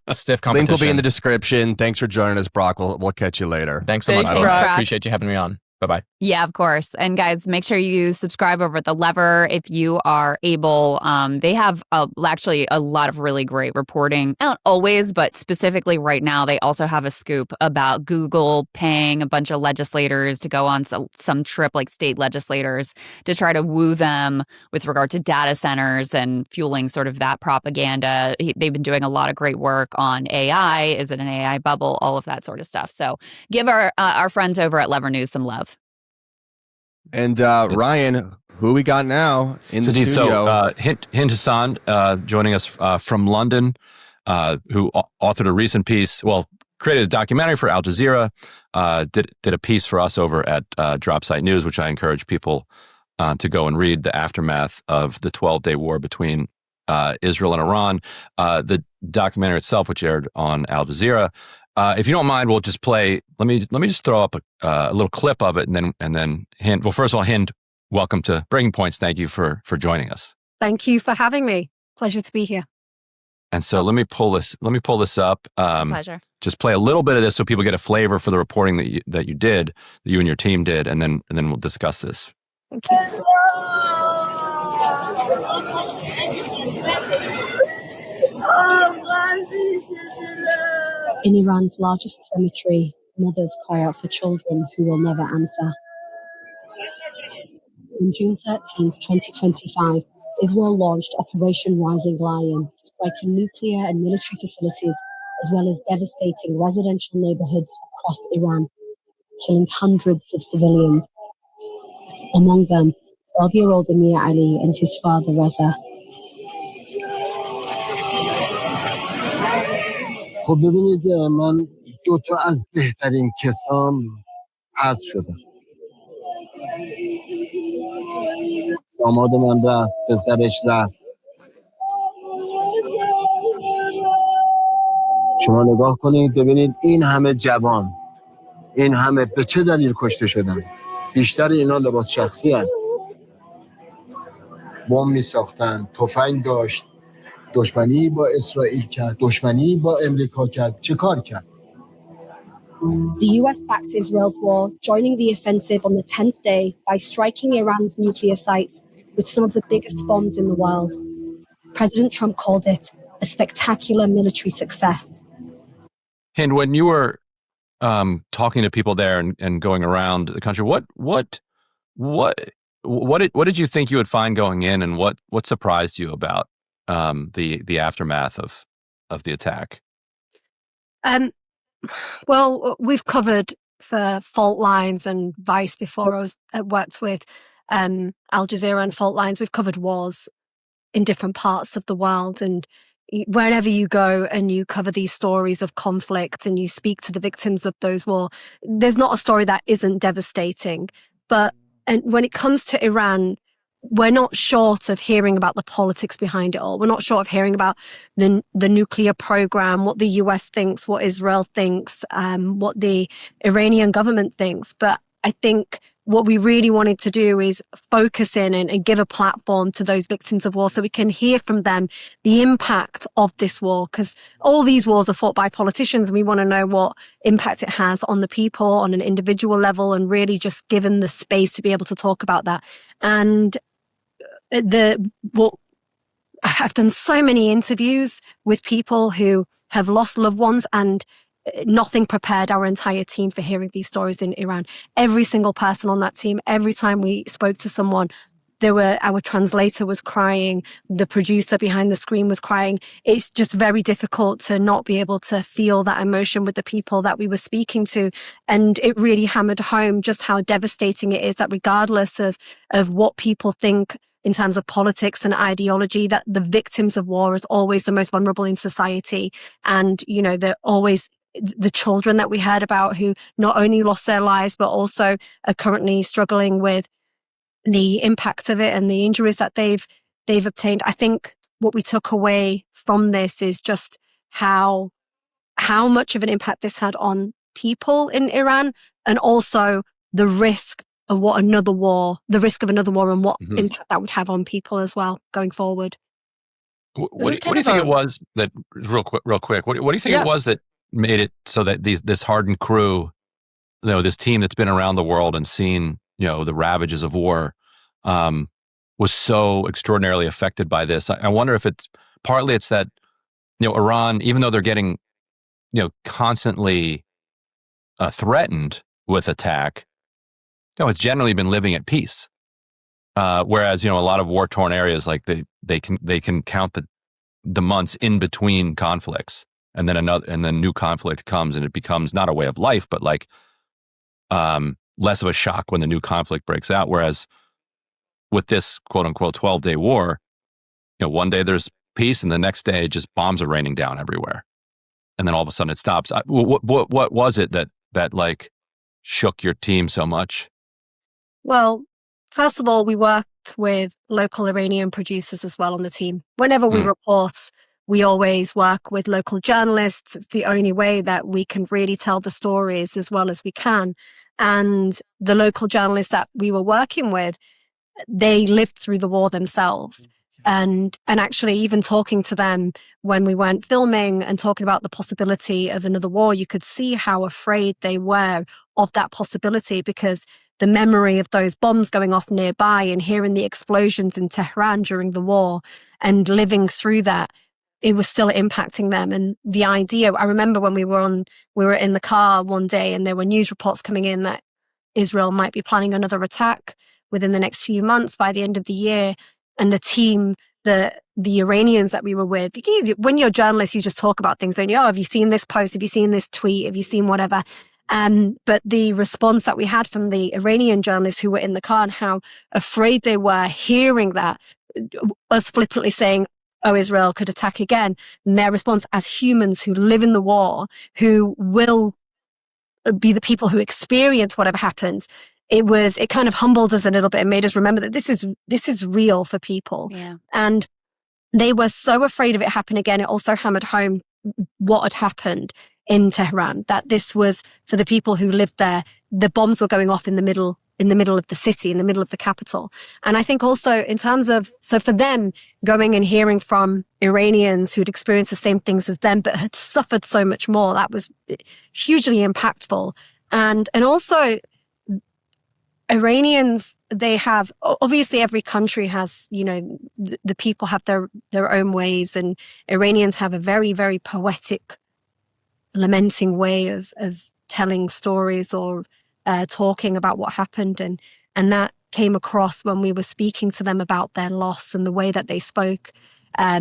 Stiff competition. Link will be in the description. Thanks for joining us, Brock. We'll catch you later. Thanks so Thanks, much, folks. Brock. Appreciate you having me on. Bye-bye. Yeah, of course. And guys, make sure you subscribe over at The Lever if you are able. They have actually a lot of really great reporting. Not always, but specifically right now, they also have a scoop about Google paying a bunch of legislators to go on some trip, like state legislators, to try to woo them with regard to data centers and fueling sort of that propaganda. They've been doing a lot of great work on AI. Is it an AI bubble? All of that sort of stuff. So give our friends over at Lever News some love. And Ryan, who we got now in the studio? So Hind Hassan joining us from London, who authored a recent piece, created a documentary for Al Jazeera, did a piece for us over at Dropsite News, which I encourage people to go and read, the aftermath of the 12-day war between Israel and Iran. The documentary itself, which aired on Al Jazeera. If you don't mind, we'll just play. Let me just throw up a little clip of it, and then Hind. Well, first of all, Hind, welcome to Breaking Points. Thank you for joining us. Thank you for having me. Pleasure to be here. And so let me pull this up. Pleasure. Just play a little bit of this so people get a flavor for the reporting that you and your team did, and then we'll discuss this. Thank you. In Iran's largest cemetery, mothers cry out for children who will never answer. On June 13th, 2025, Israel launched Operation Rising Lion, striking nuclear and military facilities, as well as devastating residential neighborhoods across Iran, killing hundreds of civilians. Among them, 12-year-old Amir Ali and his father Reza. خب ببینید من 2 تا از بهترین کسام حذف شدم. داماد من رفت، پسرش رفت. شما نگاه کنید ببینید این همه جوان، این همه به چه دلیل کشته شدن؟ بیشتر اینا لباس شخصی هست. بمب می ساختن، تفنگ داشت. دشمنی با اسرائیل کرد، دشمنی با امریکا کرد، چه کار کرد؟ The US backed Israel's war, joining the offensive on the 10th day by striking Iran's nuclear sites with some of the biggest bombs in the world. President Trump called it a spectacular military success. And when you were talking to people there and going around the country, what did you think you would find going in, and what surprised you about the aftermath of the attack? Well, we've covered for Fault Lines and Vice before. I was worked with Al Jazeera and Fault Lines. We've covered wars in different parts of the world, and wherever you go and you cover these stories of conflict and you speak to the victims of those wars, there's not a story that isn't devastating. But and when it comes to Iran, we're not short of hearing about the politics behind it all. We're not short of hearing about the nuclear program, what the US thinks, what Israel thinks, what the Iranian government thinks. But I think what we really wanted to do is focus in and give a platform to those victims of war so we can hear from them the impact of this war, because all these wars are fought by politicians. We want to know what impact it has on the people on an individual level, and really just give them the space to be able to talk about that. And I've done so many interviews with people who have lost loved ones, and nothing prepared our entire team for hearing these stories in Iran. Every single person on that team, every time we spoke to someone, our translator was crying, the producer behind the screen was crying. It's just very difficult to not be able to feel that emotion with the people that we were speaking to. And it really hammered home just how devastating it is that regardless of what people think in terms of politics and ideology, that the victims of war is always the most vulnerable in society. And, they're always the children that we heard about who not only lost their lives, but also are currently struggling with the impact of it and the injuries that they've obtained. I think what we took away from this is just how much of an impact this had on people in Iran, and also the risk of another war and what impact that would have on people as well going forward. What do you think it was that, real quick, what do you think it was that made it so that this hardened crew, this team that's been around the world and seen, the ravages of war, was so extraordinarily affected by this? I wonder if it's partly that, Iran, even though they're getting, constantly threatened with attack, it's generally been living at peace. Whereas, a lot of war-torn areas, like they can count the months in between conflicts. And then new conflict comes, and it becomes not a way of life, but like less of a shock when the new conflict breaks out. Whereas with this quote unquote 12-day war, one day there's peace, and the next day just bombs are raining down everywhere, and then all of a sudden it stops. What was it that like shook your team so much? Well, first of all, we worked with local Iranian producers as well on the team. Whenever we report, we always work with local journalists. It's the only way that we can really tell the stories as well as we can. And the local journalists that we were working with, they lived through the war themselves. And actually even talking to them when we weren't filming and talking about the possibility of another war, you could see how afraid they were of that possibility, because the memory of those bombs going off nearby and hearing the explosions in Tehran during the war and living through that, it was still impacting them. And the idea, I remember when we were in the car one day and there were news reports coming in that Israel might be planning another attack within the next few months by the end of the year. And the team, the Iranians that we were with, when you're a journalist, you just talk about things, don't you? Oh, have you seen this post? Have you seen this tweet? Have you seen whatever? But the response that we had from the Iranian journalists who were in the car and how afraid they were hearing that, us flippantly saying, oh, Israel could attack again. And their response as humans who live in the war, who will be the people who experience whatever happens, it kind of humbled us a little bit and made us remember that this is real for people. Yeah. And they were so afraid of it happening again. It also hammered home what had happened in Tehran, that this was for the people who lived there. The bombs were going off in the middle of the city, in the middle of the capital. And I think also in terms of, so for them, going and hearing from Iranians who'd experienced the same things as them, but had suffered so much more, that was hugely impactful. And also Iranians, they have, obviously every country has, the people have their own ways, and Iranians have a very, very poetic, lamenting way of telling stories or talking about what happened. And that came across when we were speaking to them about their loss and the way that they spoke.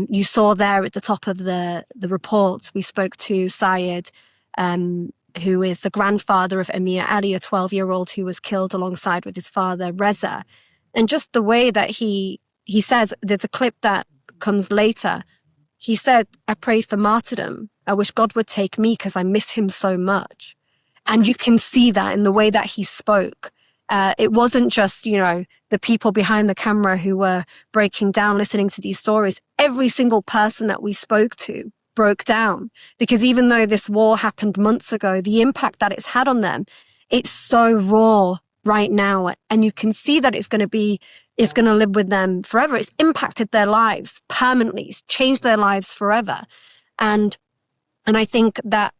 You saw there at the top of the report, we spoke to Syed, who is the grandfather of Amir Ali, a 12-year-old who was killed alongside with his father, Reza. And just the way that he says, there's a clip that comes later. He said, I prayed for martyrdom. I wish God would take me because I miss him so much. And you can see that in the way that he spoke. It wasn't just, the people behind the camera who were breaking down, listening to these stories. Every single person that we spoke to broke down, because even though this war happened months ago, the impact that it's had on them, it's so raw right now. And you can see that it's going to live with them forever. It's impacted their lives permanently. It's changed their lives forever. And I think that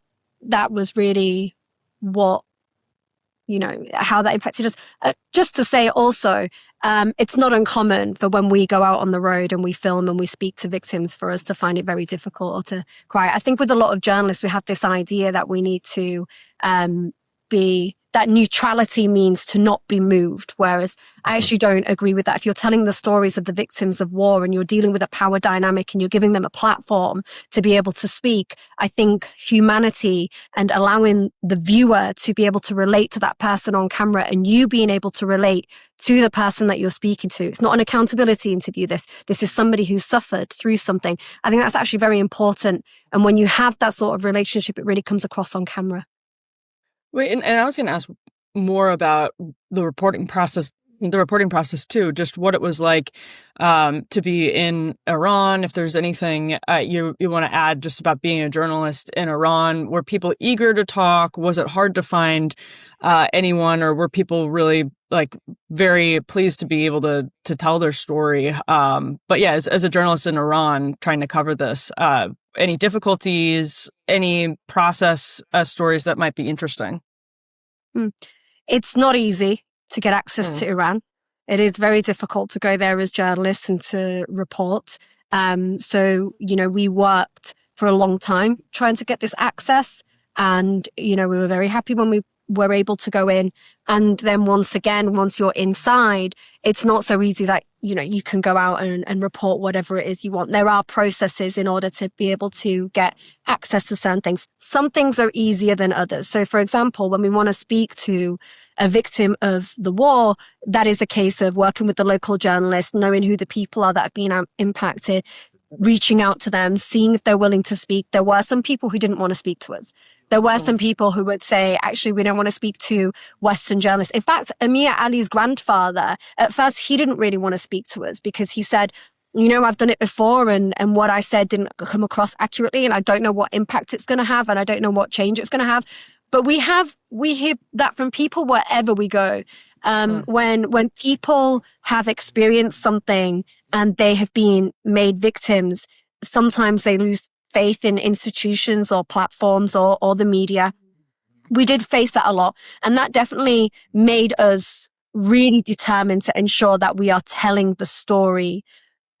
was really what, how that impacted us. Just to say also, it's not uncommon for when we go out on the road and we film and we speak to victims for us to find it very difficult or to cry. I think with a lot of journalists, we have this idea that we need to that neutrality means to not be moved, whereas I actually don't agree with that. If you're telling the stories of the victims of war and you're dealing with a power dynamic and you're giving them a platform to be able to speak, I think humanity and allowing the viewer to be able to relate to that person on camera and you being able to relate to the person that you're speaking to. It's not an accountability interview. This is somebody who suffered through something. I think that's actually very important. And when you have that sort of relationship, it really comes across on camera. Wait, and I was going to ask more about the reporting process too, just what it was like to be in Iran. If there's anything you want to add just about being a journalist in Iran, were people eager to talk? Was it hard to find anyone, or were people really very pleased to be able to tell their story? But yeah, as a journalist in Iran trying to cover this, any difficulties, any process stories that might be interesting? It's not easy to get access to Iran. It is very difficult to go there as journalists and to report. So, we worked for a long time trying to get this access. And, we were very happy when we were able to go in. And then once you're inside, it's not so easy that, you can go out and report whatever it is you want. There are processes in order to be able to get access to certain things. Some things are easier than others. So, for example, when we want to speak to a victim of the war, that is a case of working with the local journalist, knowing who the people are that have been impacted, reaching out to them, seeing if they're willing to speak. There were some people who didn't want to speak to us. There were some people who would say, actually, we don't want to speak to Western journalists. In fact, Amir Ali's grandfather, at first, he didn't really want to speak to us because he said, I've done it before and what I said didn't come across accurately and I don't know what impact it's going to have and I don't know what change it's going to have. But we hear that from people wherever we go. When people have experienced something and they have been made victims, sometimes they lose faith in institutions or platforms or the media. We did face that a lot. And that definitely made us really determined to ensure that we are telling the story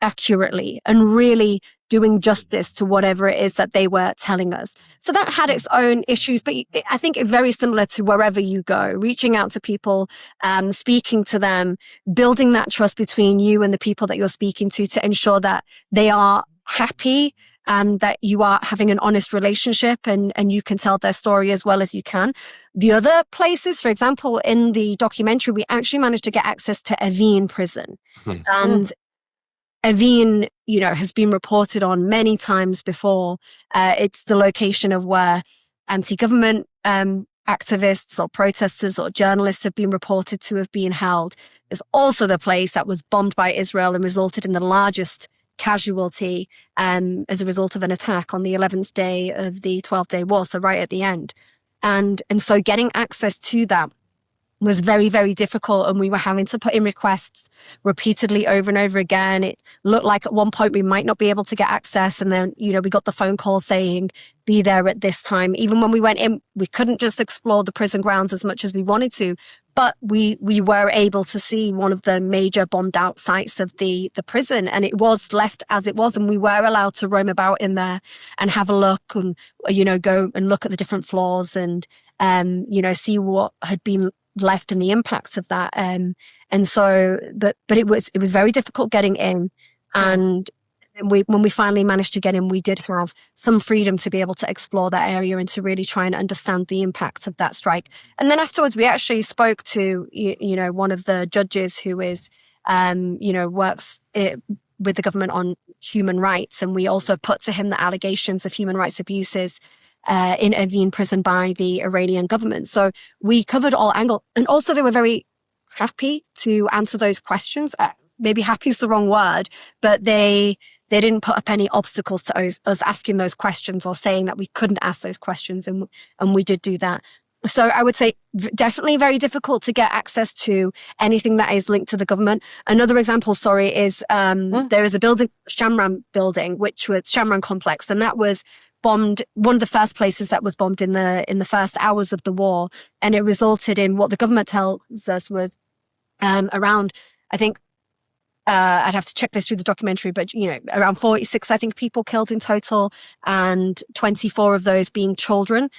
accurately and really doing justice to whatever it is that they were telling us. So that had its own issues, but I think it's very similar to wherever you go, reaching out to people, speaking to them, building that trust between you and the people that you're speaking to ensure that they are happy and that you are having an honest relationship and you can tell their story as well as you can. The other places, for example, in the documentary, we actually managed to get access to Evin prison. And Evin, has been reported on many times before. It's the location of where anti-government activists or protesters or journalists have been reported to have been held. It's also the place that was bombed by Israel and resulted in the largest casualty as a result of an attack on the 11th day of the 12-day war, so right at the end. And so getting access to that was very, very difficult. And we were having to put in requests repeatedly over and over again. It looked like at one point we might not be able to get access. And then, we got the phone call saying, be there at this time. Even when we went in, we couldn't just explore the prison grounds as much as we wanted to. But we were able to see one of the major bombed out sites of the prison. And it was left as it was. And we were allowed to roam about in there and have a look and, go and look at the different floors and, see what had been left and the impacts of that. And so, but it was very difficult getting in. And when we finally managed to get in, we did have some freedom to be able to explore that area and to really try and understand the impact of that strike. And then afterwards, we actually spoke to, one of the judges who is, works with the government on human rights. And we also put to him the allegations of human rights abuses in Evin prison by the Iranian government. So we covered all angles. And also they were very happy to answer those questions. Maybe happy is the wrong word, but they didn't put up any obstacles to us asking those questions or saying that we couldn't ask those questions. And we did do that. So I would say definitely very difficult to get access to anything that is linked to the government. Another example, is there is a building, Shamran building, which was Shamran complex, and that was bombed, one of the first places that was bombed in the first hours of the war. And it resulted in what the government tells us was around, I think, I'd have to check this through the documentary, but, around 46, I think, people killed in total, and 24 of those being children.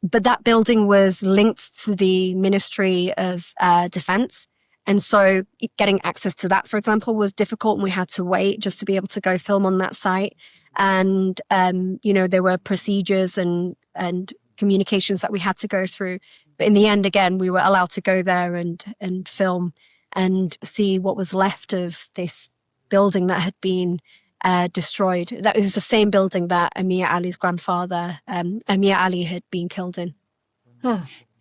But that building was linked to the Ministry of Defense. And so getting access to that, for example, was difficult, and we had to wait just to be able to go film on that site. And, there were procedures and communications that we had to go through. But in the end, again, we were allowed to go there and film and see what was left of this building that had been destroyed. That was the same building that Amir Ali's grandfather, Amir Ali, had been killed in.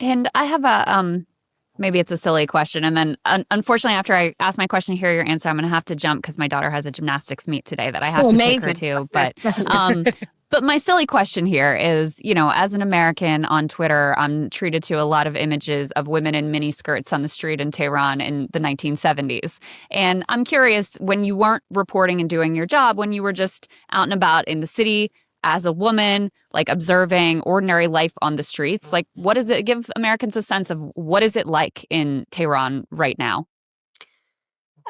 And I have maybe it's a silly question. And then unfortunately, after I ask my question, hear your answer, I'm going to have to jump because my daughter has a gymnastics meet today that I have to take her to. But my silly question here is, as an American on Twitter, I'm treated to a lot of images of women in mini skirts on the street in Tehran in the 1970s. And I'm curious, when you weren't reporting and doing your job, when you were just out and about in the city as a woman, like observing ordinary life on the streets, like what does it give Americans a sense of what is it like in Tehran right now?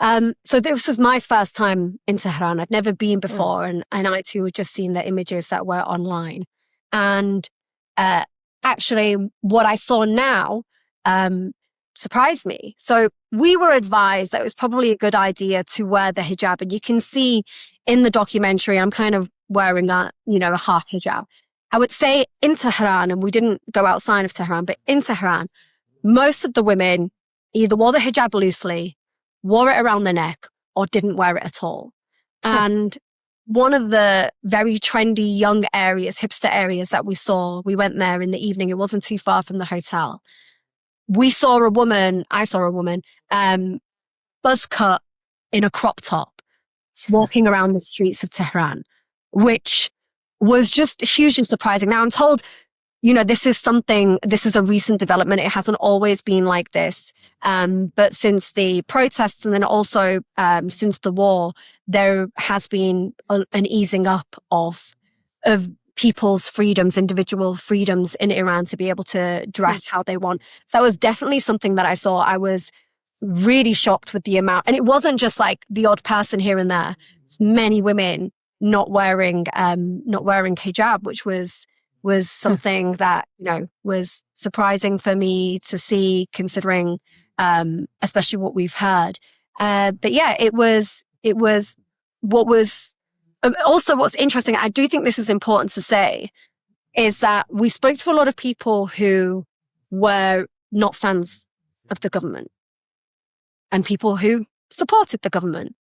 So this was my first time in Tehran. I'd never been before, and I too had just seen the images that were online. And actually, what I saw now surprised me. So we were advised that it was probably a good idea to wear the hijab, and you can see in the documentary, I'm kind of wearing a half hijab. I would say in Tehran, and we didn't go outside of Tehran, but in Tehran, most of the women either wore the hijab loosely, wore it around the neck, or didn't wear it at all. And one of the very trendy young areas, hipster areas that we saw, we went there in the evening. It wasn't too far from the hotel. I saw a woman, buzz cut in a crop top, walking around the streets of Tehran, which was just hugely surprising. Now I'm told, this is a recent development. It hasn't always been like this. But since the protests and then also since the war, there has been an easing up of people's freedoms, individual freedoms in Iran to be able to dress how they want. So that was definitely something that I saw. I was really shocked with the amount. And it wasn't just like the odd person here and there. Many women not wearing hijab, which was something that, was surprising for me to see, considering, especially what we've heard. But yeah, it was what was also what's interesting. I do think this is important to say is that we spoke to a lot of people who were not fans of the government and people who supported the government,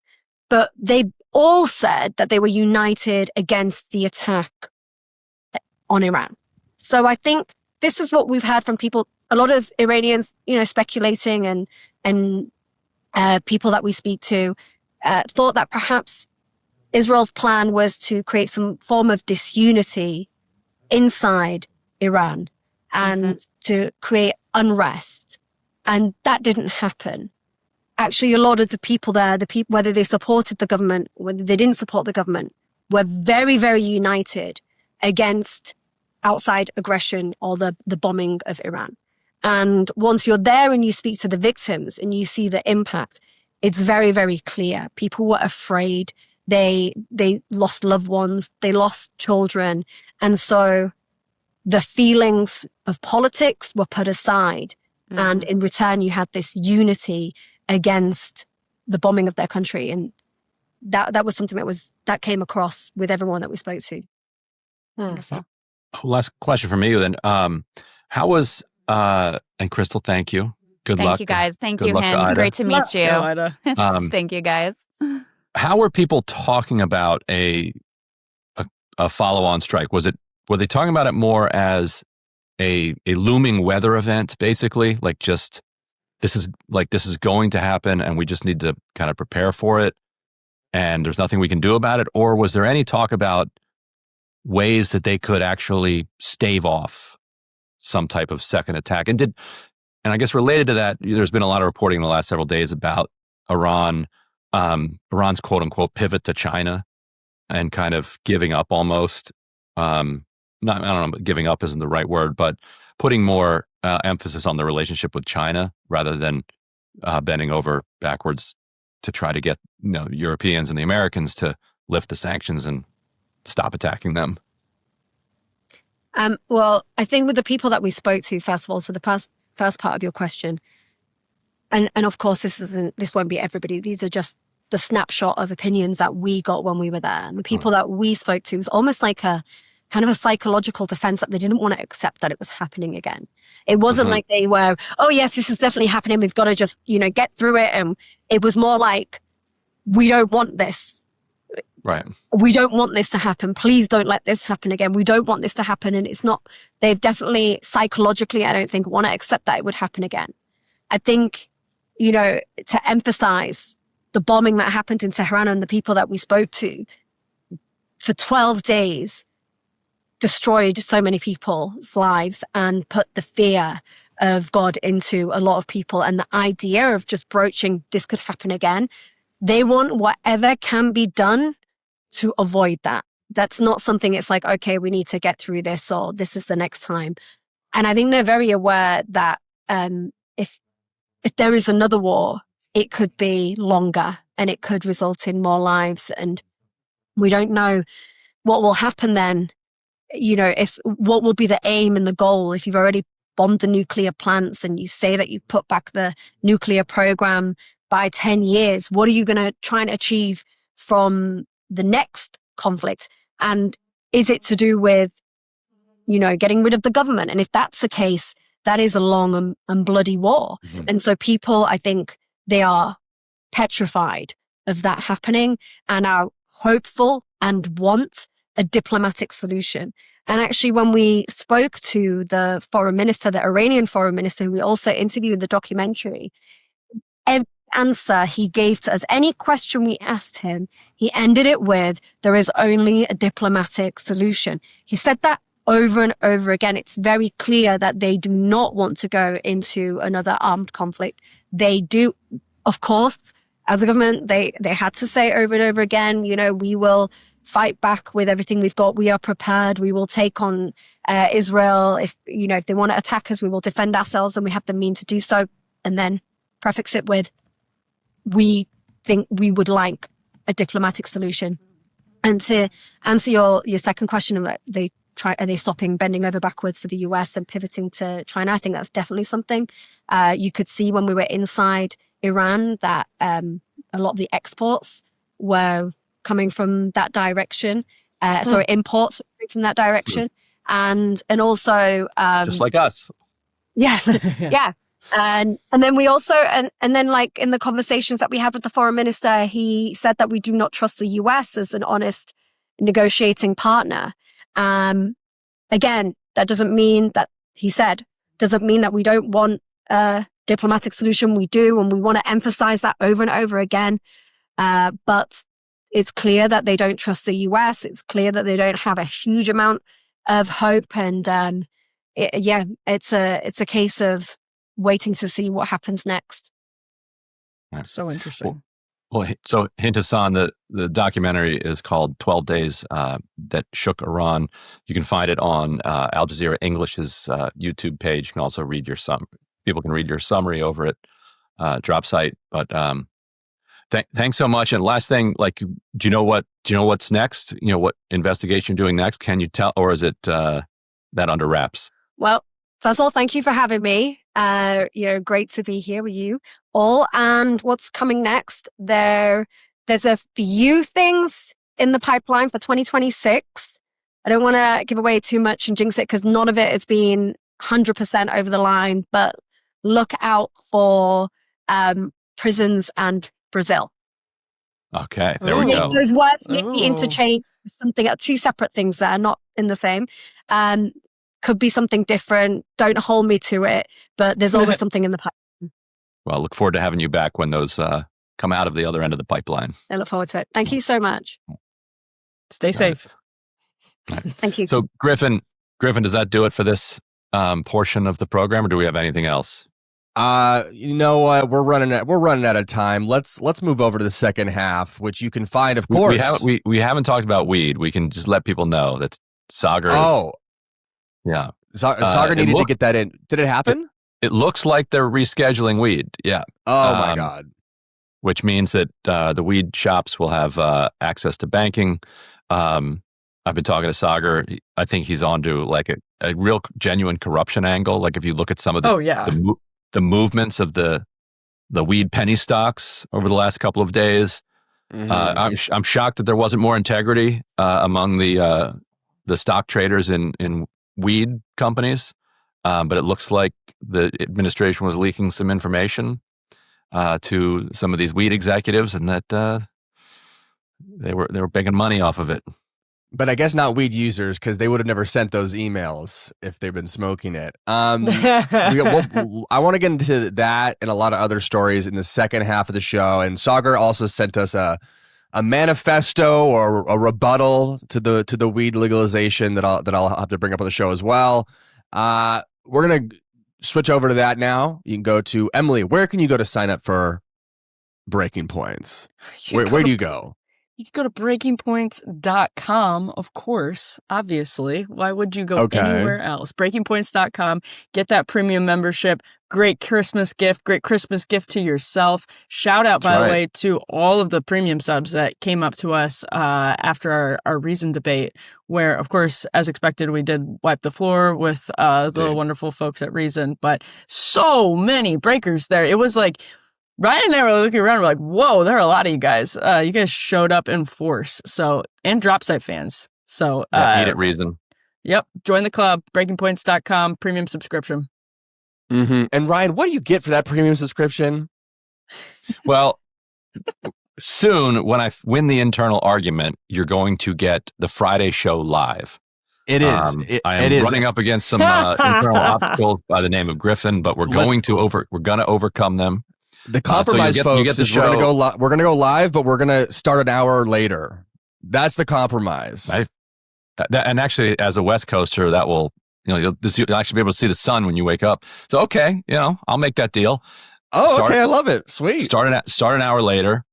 but they all said that they were united against the attack on Iran. So I think this is what we've heard from people, a lot of Iranians, speculating and people that we speak to thought that perhaps Israel's plan was to create some form of disunity inside Iran and to create unrest. And that didn't happen. Actually, a lot of the people there, whether they supported the government, whether they didn't support the government, were very, very united against outside aggression or the bombing of Iran. And once you're there and you speak to the victims and you see the impact, it's very, very clear. People were afraid. They lost loved ones. They lost children. And so the feelings of politics were put aside. And in return, you had this unity against the bombing of their country. And that was something that came across with everyone that we spoke to. Wonderful. Last question from me then. How was, and Crystal, thank you. Good luck. Thank you guys. Thank Good you, luck to Hind. Ida. Great to meet you. Thank you guys. How were people talking about a follow-on strike? Were they talking about it more as a looming weather event, basically? Like just this is going to happen and we just need to kind of prepare for it and there's nothing we can do about it? Or was there any talk about ways that they could actually stave off some type of second attack? And I guess related to that, there's been a lot of reporting in the last several days about Iran's quote unquote pivot to China and kind of giving up almost. I don't know, giving up isn't the right word, but putting more emphasis on the relationship with China rather than bending over backwards to try to get Europeans and the Americans to lift the sanctions and stop attacking them. Well, I think with the people that we spoke to, first of all, so the first part of your question, and of course this won't be everybody. These are just the snapshot of opinions that we got when we were there. And the people that we spoke to, it was almost like a kind of a psychological defense that they didn't want to accept that it was happening again. It wasn't like they were, oh yes, this is definitely happening. We've got to just, get through it. And it was more like, we don't want this. Right. We don't want this to happen. Please don't let this happen again. We don't want this to happen. And it's not, they've definitely psychologically, I don't think, want to accept that it would happen again. I think, to emphasize the bombing that happened in Tehran and the people that we spoke to for 12 days destroyed so many people's lives and put the fear of God into a lot of people. And the idea of just broaching this could happen again, they want whatever can be done to avoid that. That's not something it's like, okay, we need to get through this or this is the next time. And I think they're very aware that if there is another war, it could be longer and it could result in more lives. And we don't know what will happen then. If what will be the aim and the goal if you've already bombed the nuclear plants and you say that you've put back the nuclear program by 10 years, what are you going to try and achieve from the next conflict? And is it to do with, getting rid of the government? And if that's the case, that is a long and bloody war. Mm-hmm. And so people, I think they are petrified of that happening and are hopeful and want a diplomatic solution. And actually, when we spoke to the foreign minister, the Iranian foreign minister, who we also interviewed in the documentary, every answer he gave to us, any question we asked him, he ended it with, there is only a diplomatic solution. He said that over and over again. It's very clear that they do not want to go into another armed conflict. They do, of course, as a government, they had to say over and over again, we will fight back with everything we've got. We are prepared. We will take on Israel. If they want to attack us, we will defend ourselves and we have the means to do so. And then prefix it with, we think we would like a diplomatic solution. And to answer your second question about are they stopping bending over backwards for the US and pivoting to China? I think that's definitely something. You could see when we were inside Iran that a lot of the exports were coming from that direction. Imports from that direction. And also... just like us. Yeah, yeah. And then we also, and then like in the conversations that we had with the foreign minister, he said that we do not trust the US as an honest negotiating partner. Again, that doesn't mean that doesn't mean that we don't want a diplomatic solution. We do, and we want to emphasize that over and over again. But it's clear that they don't trust the US. It's clear that they don't have a huge amount of hope. And it's a case of waiting to see what happens next. That's so interesting. Well, so Hind Hassan, the documentary is called 12 Days That Shook Iran. You can find it on Al Jazeera English's YouTube page. You can also read people can read your summary over at Drop Site. But thanks so much. And last thing, do you know what's next? What investigation you're doing next? Can you tell, or is it that under wraps? Well, first of all, thank you for having me. Great to be here with you all. And what's coming next? There's a few things in the pipeline for 2026. I don't want to give away too much and jinx it because none of it has been 100% over the line, but look out for prisons and Brazil. Okay, there we go. Those words may be interchanged with something, two separate things that are not in the same. Could be something different. Don't hold me to it, but there's always something in the pipeline. Well, look forward to having you back when those come out of the other end of the pipeline. I look forward to it. Thank you so much. Stay safe. Right. Thank you. So Griffin, does that do it for this portion of the program, or do we have anything else? You know what? We're running out of time. Let's move over to the second half, which you can find, of course. We haven't talked about weed. We can just let people know that Saagar yeah. Saagar needed to get that in. Did it happen? It looks like they're rescheduling weed. Yeah. Oh my God. Which means that the weed shops will have access to banking. I've been talking to Saagar. I think he's on to like a real genuine corruption angle. Like if you look at some of the movements of the weed penny stocks over the last couple of days, I'm shocked that there wasn't more integrity among the stock traders in weed companies. But it looks like the administration was leaking some information to some of these weed executives, and that they were making money off of it. But I guess not weed users, because they would have never sent those emails if they've been smoking it. I want to get into that and a lot of other stories in the second half of the show. And Saagar also sent us a manifesto or a rebuttal to the weed legalization that I'll have to bring up on the show as well. We're gonna switch over to that now. You can go to Emily. Where can you go to sign up for Breaking Points? Where do you go? You can go to breakingpoints.com, of course, obviously. Why would you go anywhere else? Breakingpoints.com. Get that premium membership. Great Christmas gift to yourself. Shout out, by the way, to all of the premium subs that came up to us after our Reason debate, where, of course, as expected, we did wipe the floor with the wonderful folks at Reason, but so many breakers there. It was like, Ryan and I were looking around, we're like, whoa, there are a lot of you guys. You guys showed up in force. So, and Dropsite fans. So, eat at Reason. Yep. Join the club, breakingpoints.com, premium subscription. Mm-hmm. And Ryan, what do you get for that premium subscription? Well, soon when I win the internal argument, you're going to get the Friday show live. It is. I am running up against some internal obstacles by the name of Griffin, but we're going to overcome them. The compromise, folks, is we're going to go live, but we're going to start an hour later. That's the compromise. And actually, as a West Coaster, that will, you'll actually be able to see the sun when you wake up. So, okay, I'll make that deal. Oh, okay, I love it. Sweet. Start an hour later.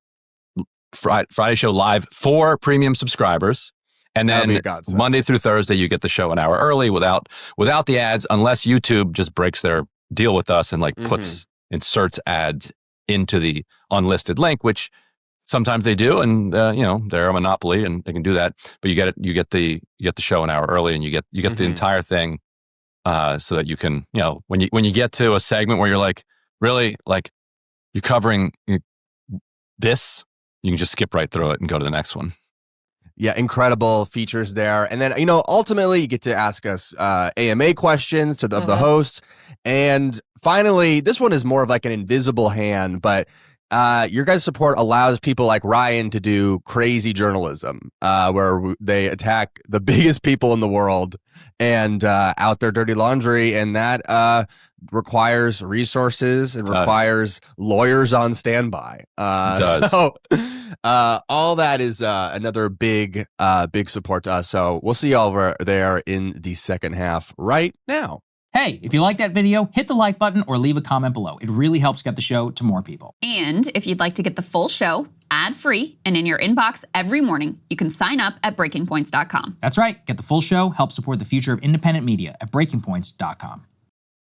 Friday show live for premium subscribers. And then Monday through Thursday, you get the show an hour early without the ads, unless YouTube just breaks their deal with us and inserts ads into the unlisted link, which sometimes they do, and they're a monopoly and they can do that. But you get the show an hour early, and you get the entire thing, so that you can when you get to a segment where you're like, really, like, you're covering this, you can just skip right through it and go to the next one. Yeah, incredible features there. And then, ultimately you get to ask us AMA questions of the hosts. And finally, this one is more of like an invisible hand, but your guys' support allows people like Ryan to do crazy journalism, where they attack the biggest people in the world and out their dirty laundry. And that requires resources and requires lawyers on standby. So all that is another big support to us. So we'll see you all over there in the second half right now. Hey, if you like that video, hit the like button or leave a comment below. It really helps get the show to more people. And if you'd like to get the full show ad-free and in your inbox every morning, you can sign up at breakingpoints.com. That's right. Get the full show, help support the future of independent media at breakingpoints.com.